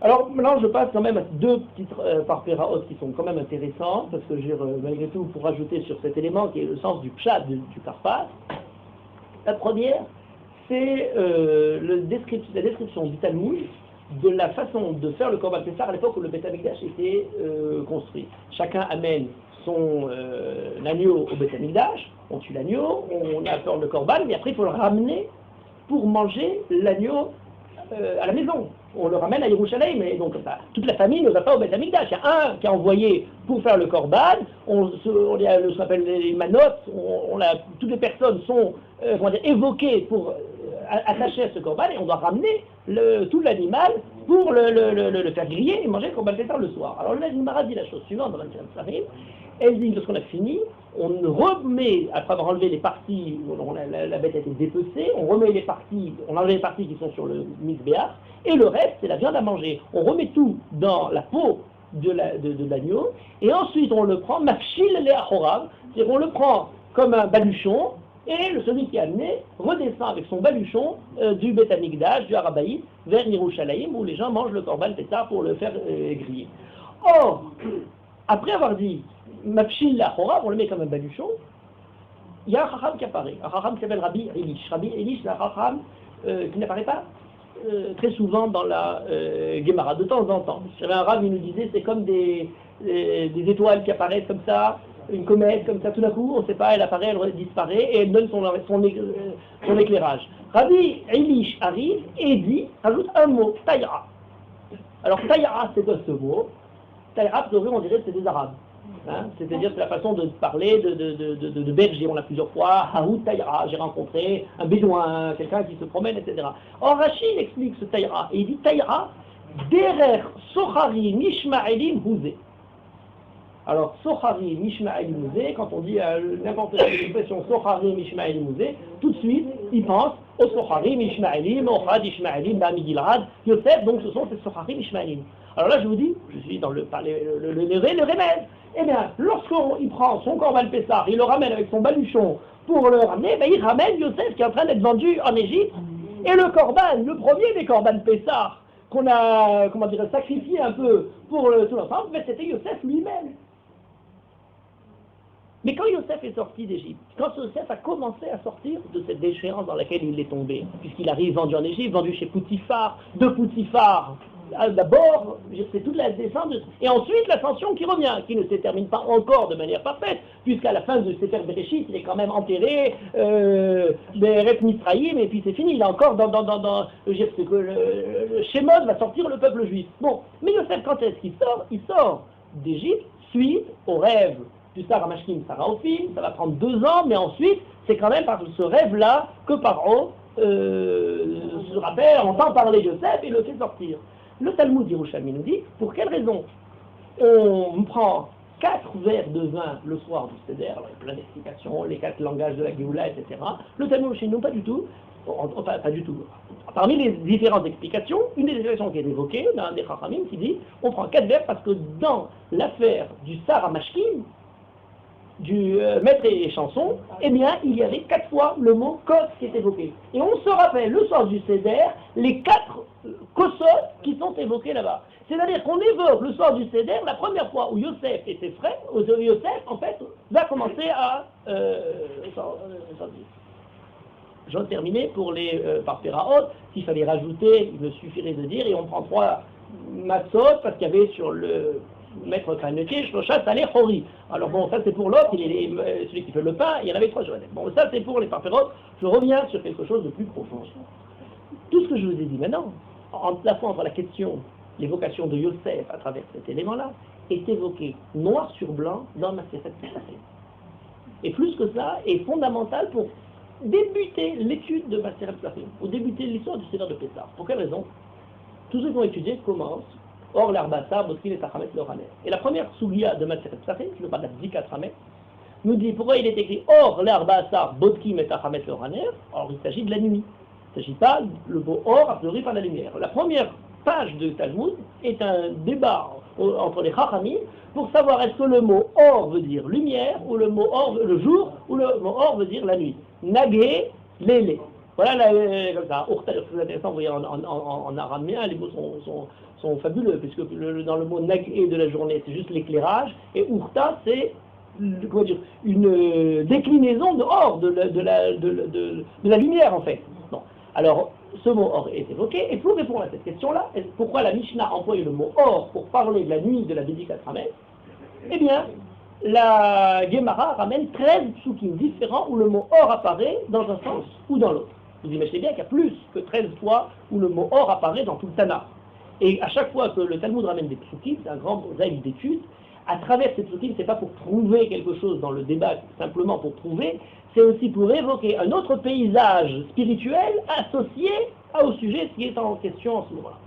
Alors maintenant, je passe quand même à 2 petites par Péraos qui sont quand même intéressantes, parce que j'ai malgré tout pour rajouter sur cet élément qui est le sens du pshat du karpas. La première, c'est la description du Talmud de la façon de faire le Korban Pessah à l'époque où le Beth Amikdash était construit. Chacun amène son agneau au Beth Amikdash, on tue l'agneau, on apporte le Korban, mais après il faut le ramener pour manger l'agneau à la maison. On le ramène à Yerushalayim, et donc toute la famille ne va pas au Beth Amikdash. Il y a un qui est envoyé pour faire le Korban, on s'appelle les manotes, toutes les personnes sont évoquées pour attacher à ce Korban, et on doit ramener tout l'animal pour le faire griller et manger le Korban Pessah le soir. Alors la Gemara dit la chose suivante dans la Tzarim, elle dit lorsqu'on a fini, on remet, après avoir enlevé les parties, la bête a été dépecée, on remet les parties, on enlève les parties qui sont sur le Mizbeach, et le reste, c'est la viande à manger. On remet tout dans la peau de l'agneau, et ensuite on le prend, mafshil le achorav, c'est-à-dire on le prend comme un baluchon, et celui qui a amené redescend avec son baluchon du Beth Amikdash, du Harabaït, vers Yerushalayim, où les gens mangent le Korban Pessah pour le faire griller. Or, après avoir dit Mafshil la Chorav, on le met comme un baluchon, il y a un Chacham qui apparaît, un Chacham qui s'appelle Rabbi Elish. Rabbi Elish, c'est un Chacham qui n'apparaît pas très souvent dans la Gemara, de temps en temps. J'avais un Rav, il nous disait, c'est comme des étoiles qui apparaissent comme ça, une comète comme ça, tout d'un coup, on ne sait pas, elle apparaît, elle disparaît, et elle donne son éclairage. Rabbi Elish arrive et dit, ajoute un mot, Taïra. Alors Taïra, c'est quoi ce mot? Taïra, on dirait que c'est des Arabes. Hein, c'est-à-dire c'est la façon de parler de berger. On l'a plusieurs fois. Haout Taïra, j'ai rencontré un bédouin, quelqu'un qui se promène, etc. Or Rachid explique ce Taïra, et il dit Taïra, Derer Sochari Mishmaelim Houzé. Alors Sochari Mishmaelim Houzé, quand on dit n'importe quelle expression Sochari Mishmaelim Houzé, tout de suite il pense au Sochari Mishmaelim, au Chad Ishmaelim, Bami Gilad, Yosef, donc ce sont ces Sochari Mishmaelim. Alors là je vous dis, je suis dans le remède. Eh bien, lorsqu'il prend son Korban Pessah, il le ramène avec son baluchon pour le ramener, ben il ramène Yosef qui est en train d'être vendu en Égypte. Et le Korban, le premier des Korban Pessah, qu'on a, sacrifié un peu pour tout l'ensemble, ben c'était Yosef lui-même. Mais quand Yosef est sorti d'Égypte, quand Yosef a commencé à sortir de cette déchéance dans laquelle il est tombé, puisqu'il arrive vendu en Égypte, vendu chez Poutifar, de Poutifar, d'abord, c'est toute la descente, et ensuite l'ascension qui revient, qui ne se termine pas encore de manière parfaite, puisqu'à la fin de Sefer Bereshit, il est quand même enterré, Beret Misraïm, et puis c'est fini, il est encore c'est que le Shemot va sortir le peuple juif. Bon, mais Yosef, quand est-ce qu'il sort? Il sort d'Égypte suite au rêve du Sarah Mashkim, Sarah Ophim, ça va prendre 2 ans, mais ensuite, c'est quand même par ce rêve-là que Paro se rappelle, entend parler de Yosef et le fait sortir. Le Talmud Yerushalmi nous dit, pour quelle raison on prend 4 verres de vin le soir du Seder, alors il y a plein d'explications, les 4 langages de la Géoula, etc. Le Talmud Yerushalmi, non, pas du tout. Pas du tout. Parmi les différentes explications, une des explications qui est évoquée dans un des Chachamim qui dit, on prend 4 verres parce que dans l'affaire du Sarah Mashkim, du maître et chanson, eh bien, il y avait 4 fois le mot kos qui est évoqué. Et on se rappelle, le soir du Seder, les 4 kosot qui sont évoqués là-bas. C'est-à-dire qu'on évoque le soir du Seder, la première fois où Yosef et ses frères, Yosef, en fait, va commencer à... Je vais terminer pour les par Péraot. S'il fallait rajouter, il me suffirait de dire, et on prend 3 matzot, parce qu'il y avait sur le... Maître Kranetier, Shlosha, Saleh, Chori. Alors bon, ça c'est pour l'autre, celui qui fait le pain, il y en avait 3 Johannes. Bon, ça c'est pour les parférotes. Je reviens sur quelque chose de plus profond. Tout ce que je vous ai dit maintenant, en plaçant entre la question, l'évocation de Yosef à travers cet élément-là, est évoqué noir sur blanc dans ma Masechet Pesachim. Et plus que ça, est fondamental pour débuter l'étude de Masechet Pesachim, pour débuter l'histoire du Seder de Pessah. Pour quelle raison? Tous ceux qui ont étudié commencent. Or, l'arbassa, Bodkin et Tachamet l'Oraner. Et la première soulia de Masechet Pesachim, qui nous parle d'Abdika Tramet, nous dit pourquoi il est écrit Or, l'arbassa, Bodkin et Tachamet l'Oraner. Or, il s'agit de la nuit. Il ne s'agit pas le mot or a priori par la lumière. La première page de Talmud est un débat entre les Chachamim pour savoir est-ce que le mot or veut dire lumière, ou le mot or le jour, ou le mot or veut dire la nuit. Nagé, lélé. Voilà, comme ça. Urta, c'est intéressant, vous voyez, en araméen, les mots sont fabuleux, puisque dans le mot nagé de la journée, c'est juste l'éclairage, et urta, c'est une déclinaison de or, de la lumière, en fait. Bon. Alors, ce mot or est évoqué. Et pour répondre à cette question-là, pourquoi la Mishnah a employé le mot or pour parler de la nuit de la Bédikat Rames? Eh bien, la Gemara ramène 13 psukim différents où le mot or apparaît dans un sens ou dans l'autre. Vous imaginez bien qu'il y a plus que 13 fois où le mot or apparaît dans tout le Tanakh. Et à chaque fois que le Talmud ramène des psukim, c'est un grand mosaïque d'études, à travers ces psukim, c'est pas pour trouver quelque chose dans le débat, simplement pour trouver, c'est aussi pour évoquer un autre paysage spirituel associé au sujet qui est en question en ce moment-là.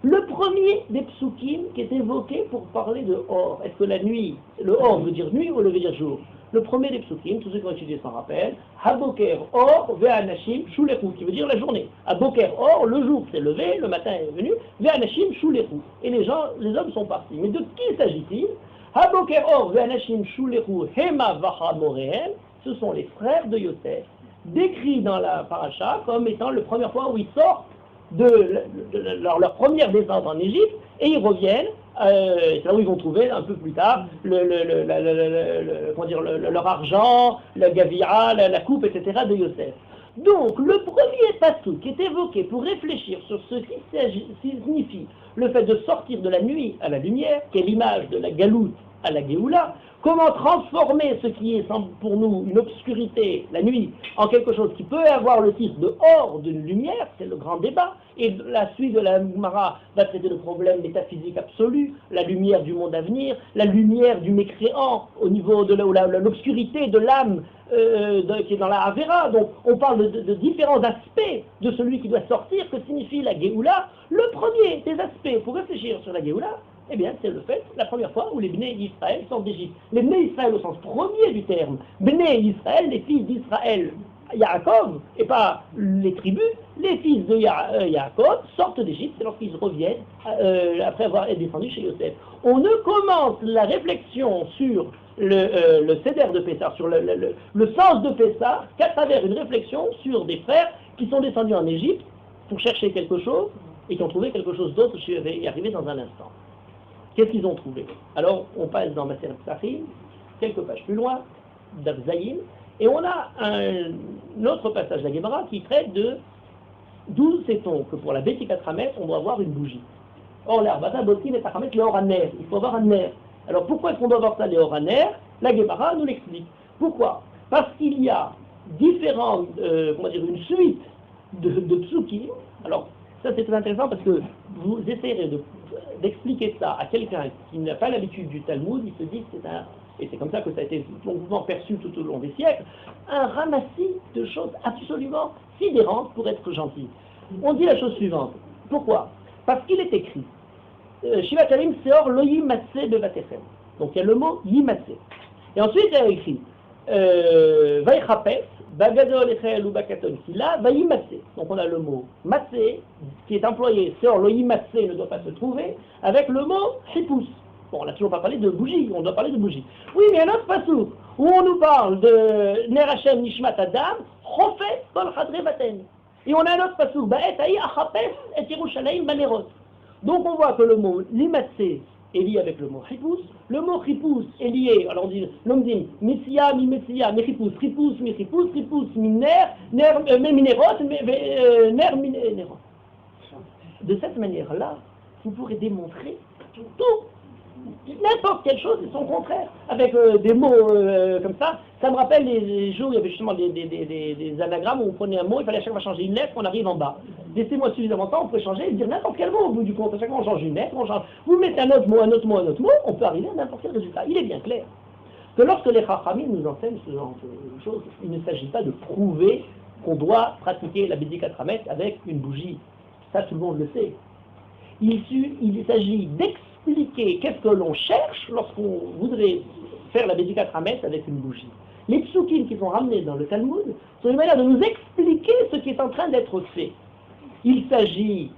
Le premier des psukim qui est évoqué pour parler de or, est-ce que la nuit, le or veut dire nuit ou veut dire jour? Le premier des psukim, tous ceux qui ont étudié s'en rappellent, Haboker or ve'anashim shulechu, qui veut dire la journée. Haboker or, le jour s'est levé, le matin est venu, ve'anashim shulechu. Et les hommes sont partis. Mais de qui s'agit-il? Haboker or ve'anashim shulechu hema vacha morehem, ce sont les frères de Yosef, décrits dans la paracha comme étant la première fois où ils sortent de leur première descente en Égypte, et ils reviennent, c'est là où ils vont trouver un peu plus tard leur argent, la gavira, la coupe, etc. de Yosef. Donc le premier passouk qui est évoqué pour réfléchir sur ce qui signifie le fait de sortir de la nuit à la lumière, qui est l'image de la galoute à la Géoula, comment transformer ce qui est pour nous une obscurité, la nuit, en quelque chose qui peut avoir le titre de hors d'une lumière, c'est le grand débat. Et la suite de la Gemara va traiter le problème métaphysique absolu, la lumière du monde à venir, la lumière du mécréant au niveau de l'obscurité de l'âme qui est dans la Avera. Donc on parle de différents aspects de celui qui doit sortir, que signifie la Géoula. Le premier des aspects pour réfléchir sur la Géoula, eh bien, c'est le fait, la première fois où les Bnei Israël sortent d'Égypte. Les Bnei Israël au sens premier du terme. Bnei Israël, les fils d'Israël, Yaakov, et pas les tribus, les fils de Yaakov sortent d'Égypte, c'est lorsqu'ils reviennent, après avoir été descendus chez Yosef. On ne commence la réflexion sur le Seder de Pessah, sur le sens de Pessah, qu'à travers une réflexion sur des frères qui sont descendus en Égypte pour chercher quelque chose, et qui ont trouvé quelque chose d'autre, je vais y arriver dans un instant. Qu'est-ce qu'ils ont trouvé? Alors, on passe dans Maseret Psachim, quelques pages plus loin, d'Avzaïm, et on a un autre passage de la Gemara qui traite de d'où sait-on que pour la Bétikat Rames, on doit avoir une bougie. Or, l'Arvata Botin est à Rames, le Horaner. Il faut avoir un nerf. Alors, pourquoi est-ce qu'on doit avoir ça, les Horaner? La Gemara nous l'explique. Pourquoi? Parce qu'il y a différents, une suite de psukim. Alors, ça c'est très intéressant parce que vous essayerez d'expliquer ça à quelqu'un qui n'a pas l'habitude du Talmud, il se dit que c'est et c'est comme ça que ça a été longuement perçu tout au long des siècles, un ramassis de choses absolument sidérantes pour être gentil. On dit la chose suivante. Pourquoi? Parce qu'il est écrit Shiva Kalim Seor Lo Yimatseh Bevatechem. Donc il y a le mot Yimatseh. Et ensuite il y a écrit Vaychapes Bagadol Echel ou Bakaton Kila Vayimatseh. Donc on a le mot Matseh qui est employé Seor Lo Yimatseh ne doit pas se trouver avec le mot Chipous. Bon, on n'a toujours pas parlé de bougie, on doit parler de bougie. Oui, mais un autre passouk où on nous parle de Ner Hashem Nishmat Adam, Chofet Kol Chadre Vaten. Et on a un autre passouk, Ba'et Haï Achapes et Yerushalayim Banerot. Donc on voit que le mot Limatsé est lié avec le mot Chipous. Le mot Chipous est lié, alors on dit, l'homme dit Messia mi Messia, mi Chipous, Chipous mi Chipous, Chipous mi Ner, mi Minerot, Ner mi Nerot. De cette manière-là, vous pourrez démontrer tout. N'importe quelle chose et son contraire, avec des mots comme ça. Ça me rappelle les jours où il y avait justement des anagrammes où on prenait un mot, il fallait à chaque fois changer une lettre, on arrive en bas. Laissez-moi suffisamment de temps, on peut changer et dire n'importe quel mot au bout du compte. À chaque fois on change une lettre, vous mettez un autre mot, on peut arriver à n'importe quel résultat. Il est bien clair que lorsque les Chachamim nous enseignent ce genre de choses, il ne s'agit pas de prouver qu'on doit pratiquer la Bédikat Rames avec une bougie. Ça tout le monde le sait. Il s'agit d'expliquer qu'est-ce que l'on cherche lorsqu'on voudrait faire la Bédikat Rames avec une bougie. Les psukim qui sont ramenés dans le Talmud sont une manière de nous expliquer ce qui est en train d'être fait. Il s'agit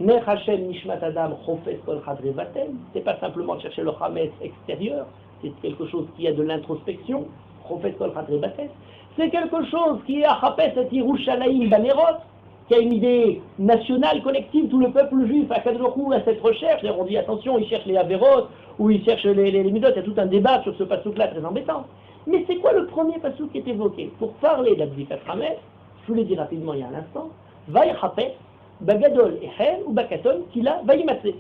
Ner Hashem Nishmat Adam Chofet Kol Chadre Vaten. C'est pas simplement de chercher le Rames extérieur, c'est quelque chose qui a de l'introspection. Chofet Kol Chadre Vaten. C'est quelque chose qui est Achapes et Yerushalayim Banerot, qui a une idée nationale, collective, tout le peuple juif, à Kadrochou, à cette recherche. On dit attention, il cherche les Averot, ou il cherche les Midot, il y a tout un débat sur ce passouk-là très embêtant. Mais c'est quoi le premier passouk qui est évoqué? Pour parler de la Bédikat Rames, je vous l'ai dit rapidement il y a un instant, Vaïchapes, Bagadol Echel ou Bakaton, Kila Vaïmatsé.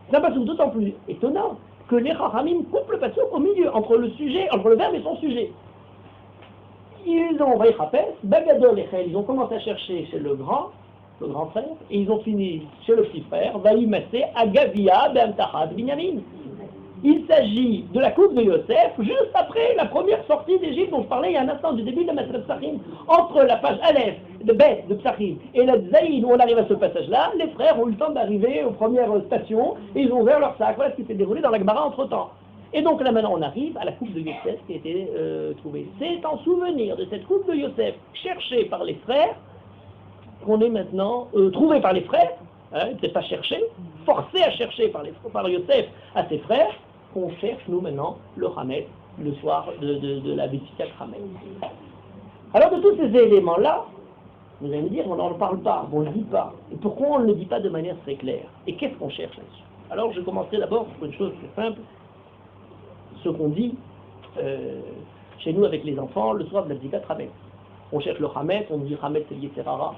C'est un passouk d'autant plus étonnant que les Chachamim coupent le passouk au milieu, entre le verbe et son sujet. Ils ont Vaïchapes, Bagadol Echel, ils ont commencé à chercher chez le grand frère, et ils ont fini chez le petit frère, Vaïmatsé, Agavia, Be'amtachat, Binyamin. Il s'agit de la coupe de Yosef, juste après la première sortie d'Égypte dont je parlais il y a un instant, du début de la Matrah Psachim. Entre la page Aleph, de Bet, de Psachim, et la Zaïd, où on arrive à ce passage-là, les frères ont eu le temps d'arriver aux premières stations, et ils ont ouvert leur sac. Voilà ce qui s'est déroulé dans la Gemara entre-temps. Et donc là maintenant on arrive à la coupe de Yosef qui a été trouvée. C'est en souvenir de cette coupe de Yosef, cherchée par les frères, qu'on est maintenant, trouvée par les frères, peut-être pas cherchée, forcée à chercher par Yosef à ses frères, qu'on cherche, nous, maintenant, le Hametz, le soir de la Bessikat Hametz. Alors, de tous ces éléments-là, vous allez me dire, on n'en parle pas, on ne le dit pas. Et pourquoi on ne le dit pas de manière très claire? Et qu'est-ce qu'on cherche là-dessus? Alors, je commencerai d'abord par une chose très simple. Ce qu'on dit chez nous avec les enfants, le soir de la Bessikat Hametz. On cherche le Hametz, on dit Hametz c'est le Yetzerara.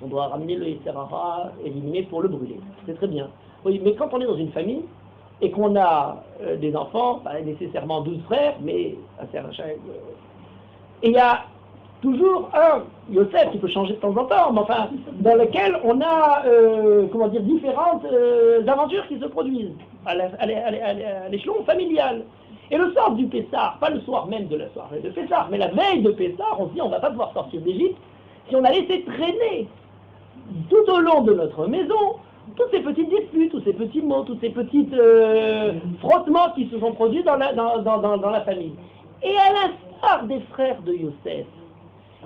On doit ramener le Yetzerara éliminé pour le brûler. C'est très bien. Oui, mais quand on est dans une famille, et qu'on a des enfants, pas nécessairement 12 frères, mais et il y a toujours un Yosef qui peut changer de temps en temps, mais enfin, dans lequel on a, différentes aventures qui se produisent à l'échelon familial. Et le soir du Pessah, pas le soir même de la soirée de Pessah, mais la veille de Pessah, on se dit on ne va pas pouvoir sortir d'Égypte si on a laissé traîner tout au long de notre maison toutes ces petites disputes, tous ces petits mots, tous ces petits frottements qui se sont produits dans la famille. Et à l'instar des frères de Yosef,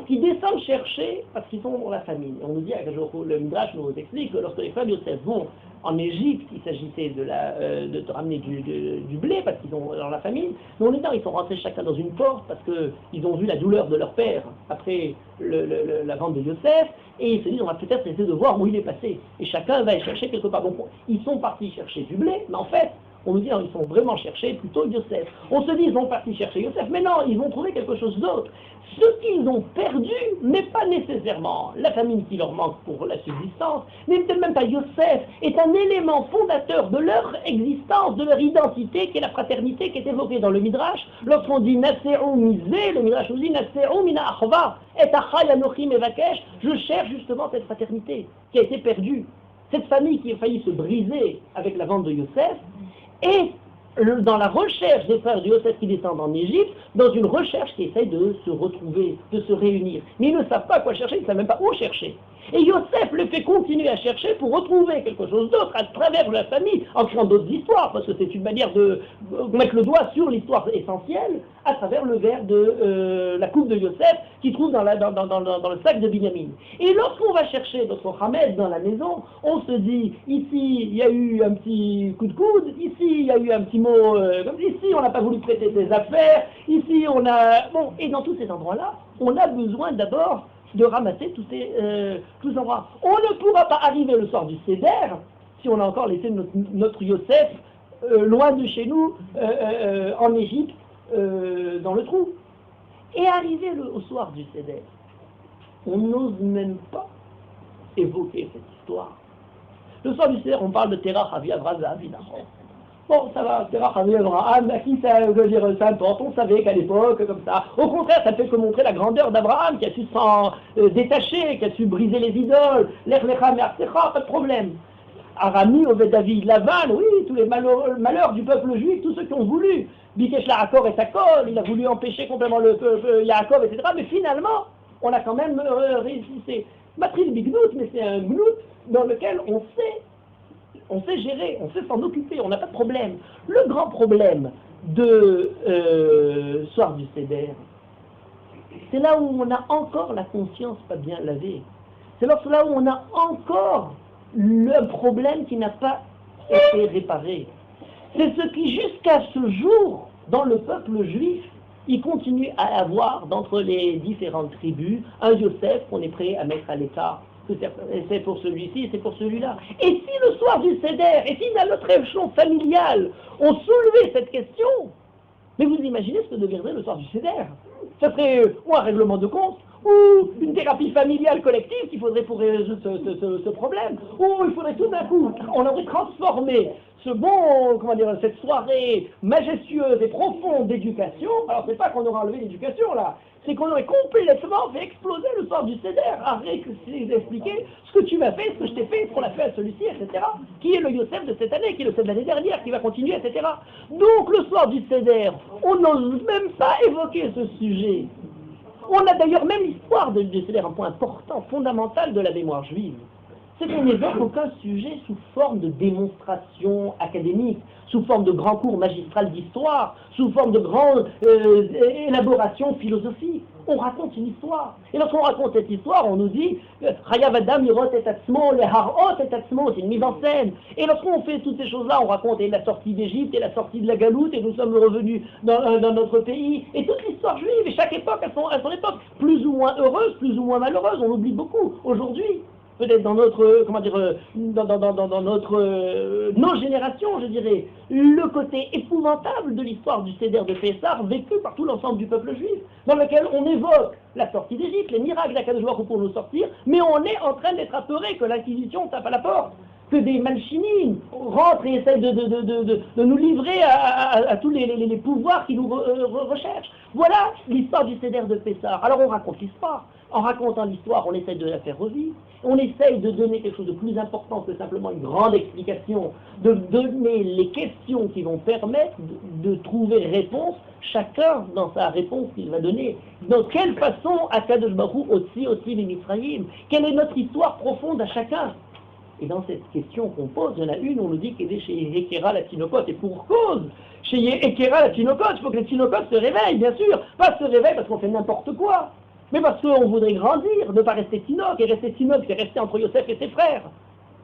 qui descendent chercher, parce qu'ils sont dans la famille. On nous dit, le Midrash nous explique que lorsque les frères de Yosef vont en Égypte, il s'agissait de ramener du blé, parce qu'ils sont dans la famille. Mais en étant, ils sont rentrés chacun dans une porte, parce qu'ils ont vu la douleur de leur père après la vente de Yosef, et ils se disent, on va peut-être essayer de voir où il est passé. Et chacun va aller chercher quelque part. Donc, ils sont partis chercher du blé, mais en fait, on nous dit, ils sont vraiment cherchés plutôt Yosef. On se dit, ils sont partis chercher Yosef, mais non, ils vont trouver quelque chose d'autre. Ce qu'ils ont perdu n'est pas nécessairement la famille qui leur manque pour la subsistance, mais peut-être même pas Yosef, est un élément fondateur de leur existence, de leur identité, qui est la fraternité qui est évoquée dans le Midrash. Lorsqu'on dit Nase'u Mizé, le Midrash nous dit Nase'u Mina Achva, et Achai Anochim Evakesh, je cherche justement cette fraternité qui a été perdue, cette famille qui a failli se briser avec la vente de Yosef, et dans la recherche des frères de Yosef qui descendent en Égypte, dans une recherche qui essaye de se retrouver, de se réunir. Mais ils ne savent pas quoi chercher, ils ne savent même pas où chercher. Et Yosef le fait continuer à chercher pour retrouver quelque chose d'autre à travers la famille, en créant d'autres histoires, parce que c'est une manière de mettre le doigt sur l'histoire essentielle, à travers le verre de la coupe de Yosef qui trouve dans le sac de Binyamin. Et lorsqu'on va chercher notre Hametz dans la maison, on se dit, ici il y a eu un petit coup de coude, ici il y a eu un petit mot, comme ici on n'a pas voulu prêter ses affaires, ici on a... Bon, et dans tous ces endroits-là, on a besoin d'abord de ramasser tous ces endroits. On ne pourra pas arriver le soir du Seder si on a encore laissé notre Yosef loin de chez nous, en Égypte, dans le trou. Et arrivé au soir du Seder, on n'ose même pas évoquer cette histoire. Le soir du Seder, on parle de Terach, Avi, Avraham, évidemment. Bon, ça va, Terach, Avi, Avraham, à qui ça veut dire ça importe, on savait qu'à l'époque, comme ça. Au contraire, ça ne fait que montrer la grandeur d'Abraham, qui a su s'en détacher, qui a su briser les idoles, l'Erlecha, Mersecha, pas de problème. Arami, Oved David, Lavan, oui, tous les malheurs du peuple juif, tous ceux qui ont voulu. Bikesh Larakor et Sakol, il a voulu empêcher complètement le Yaakov, etc. Mais finalement, on a quand même réussi. C'est Matril Bignout, mais c'est un gnout dans lequel on sait gérer, on sait s'en occuper, on n'a pas de problème. Le grand problème de soir du Seder, c'est là où on a encore la conscience pas bien lavée. C'est là où on a encore le problème qui n'a pas été réparé. C'est ce qui, jusqu'à ce jour, dans le peuple juif, il continue à avoir, d'entre les différentes tribus, un Yosef qu'on est prêt à mettre à l'écart. C'est pour celui-ci, c'est pour celui-là. Et si le soir du Seder, et si dans notre échelon familial, on soulevait cette question, mais vous imaginez ce que deviendrait le soir du Seder? Ça serait ou un règlement de compte, ou une thérapie familiale collective qu'il faudrait pour résoudre ce problème, ou il faudrait tout d'un coup, on aurait transformé cette soirée majestueuse et profonde d'éducation. Alors c'est pas qu'on aurait enlevé l'éducation là, c'est qu'on aurait complètement fait exploser le soir du Seder, avec expliquer ce que tu m'as fait, ce que je t'ai fait, ce qu'on a fait à celui-ci, etc. Qui est le Yosef de cette année, qui est le Seder de l'année dernière, qui va continuer, etc. Donc le soir du Seder, on n'ose même pas évoquer ce sujet. On a d'ailleurs même l'histoire du Seder, un point important, fondamental de la mémoire juive. C'est qu'on n'évoque aucun sujet sous forme de démonstration académique, sous forme de grands cours magistrales d'histoire, sous forme de grandes élaborations philosophiques. On raconte une histoire. Et lorsqu'on raconte cette histoire, on nous dit Chayav Adam Mirot et Atzmo, le Harot et Atzmo, c'est une mise en scène. Et lorsqu'on fait toutes ces choses-là, on raconte la sortie d'Égypte et la sortie de la Galoute, et nous sommes revenus dans notre pays, et toute l'histoire juive, et chaque époque à son époque, plus ou moins heureuse, plus ou moins malheureuse, on oublie beaucoup aujourd'hui. Peut-être dans notre, dans nos générations, je dirais, le côté épouvantable de l'histoire du Seder de Pessah, vécu par tout l'ensemble du peuple juif, dans lequel on évoque la sortie d'Égypte, les miracles d'Akadosh Baruch Hu pour nous sortir, mais on est en train d'être apeuré que l'Inquisition tape à la porte, que des malchinis rentrent et essayent de nous livrer à tous les pouvoirs qui nous recherchent. Voilà l'histoire du Seder de Pessah. Alors on raconte l'histoire. En racontant l'histoire, on essaie de la faire revivre. On essaye de donner quelque chose de plus important que simplement une grande explication, de donner les questions qui vont permettre de trouver réponse, chacun dans sa réponse qu'il va donner. De quelle façon Akadosh Baruch Hu aussi les Misraïm? Quelle est notre histoire profonde à chacun? Et dans cette question qu'on pose, il y en a une, on nous dit qu'elle est chez Ekera la Tinocote, et pour cause. Chez Ekera la Tinocote, il faut que les Tinocotes se réveillent, bien sûr. Pas se réveillent parce qu'on fait n'importe quoi, mais parce qu'on voudrait grandir, ne pas rester Tinoc, et rester Tinoc, c'est rester entre Yosef et ses frères.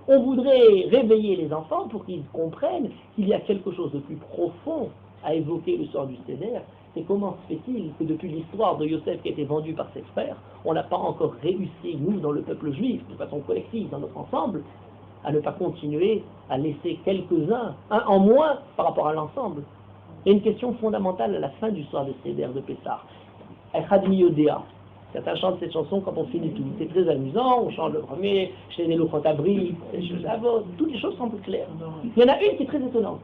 On voudrait réveiller les enfants pour qu'ils comprennent qu'il y a quelque chose de plus profond à évoquer le soir du Seder. C'est comment se fait-il que depuis l'histoire de Yosef qui a été vendu par ses frères, on n'a pas encore réussi, nous, dans le peuple juif, de façon collective, dans notre ensemble, à ne pas continuer à laisser quelques-uns, un en moins par rapport à l'ensemble. Il y a une question fondamentale à la fin du soir de Seder de Pessah. Echad mi yodea. Certains chantent cette chanson quand on finit tout. C'est très amusant, on chante le premier, chez les Lochot Abri, toutes les choses sont plus claires. Il y en a une qui est très étonnante.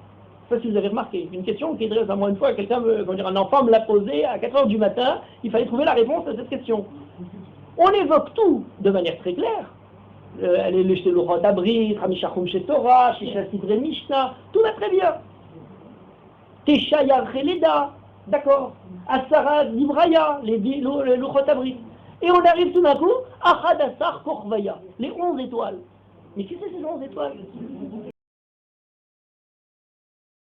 Je ne sais pas si vous avez remarqué, une question qui est dresse à moi une fois, un enfant me l'a posée à 4h du matin, il fallait trouver la réponse à cette question. On évoque tout de manière très claire. Les Lochot Abri, Hamishachum chez Torah, Shisha Sidre Mishnah, tout va très bien. Tesha Yarcheleda, d'accord. Asara Divraya, les Lochot Abri. Et on arrive tout d'un coup, Achad Asar Korvaya, les 11 étoiles. Mais qui c'est ces 11 étoiles?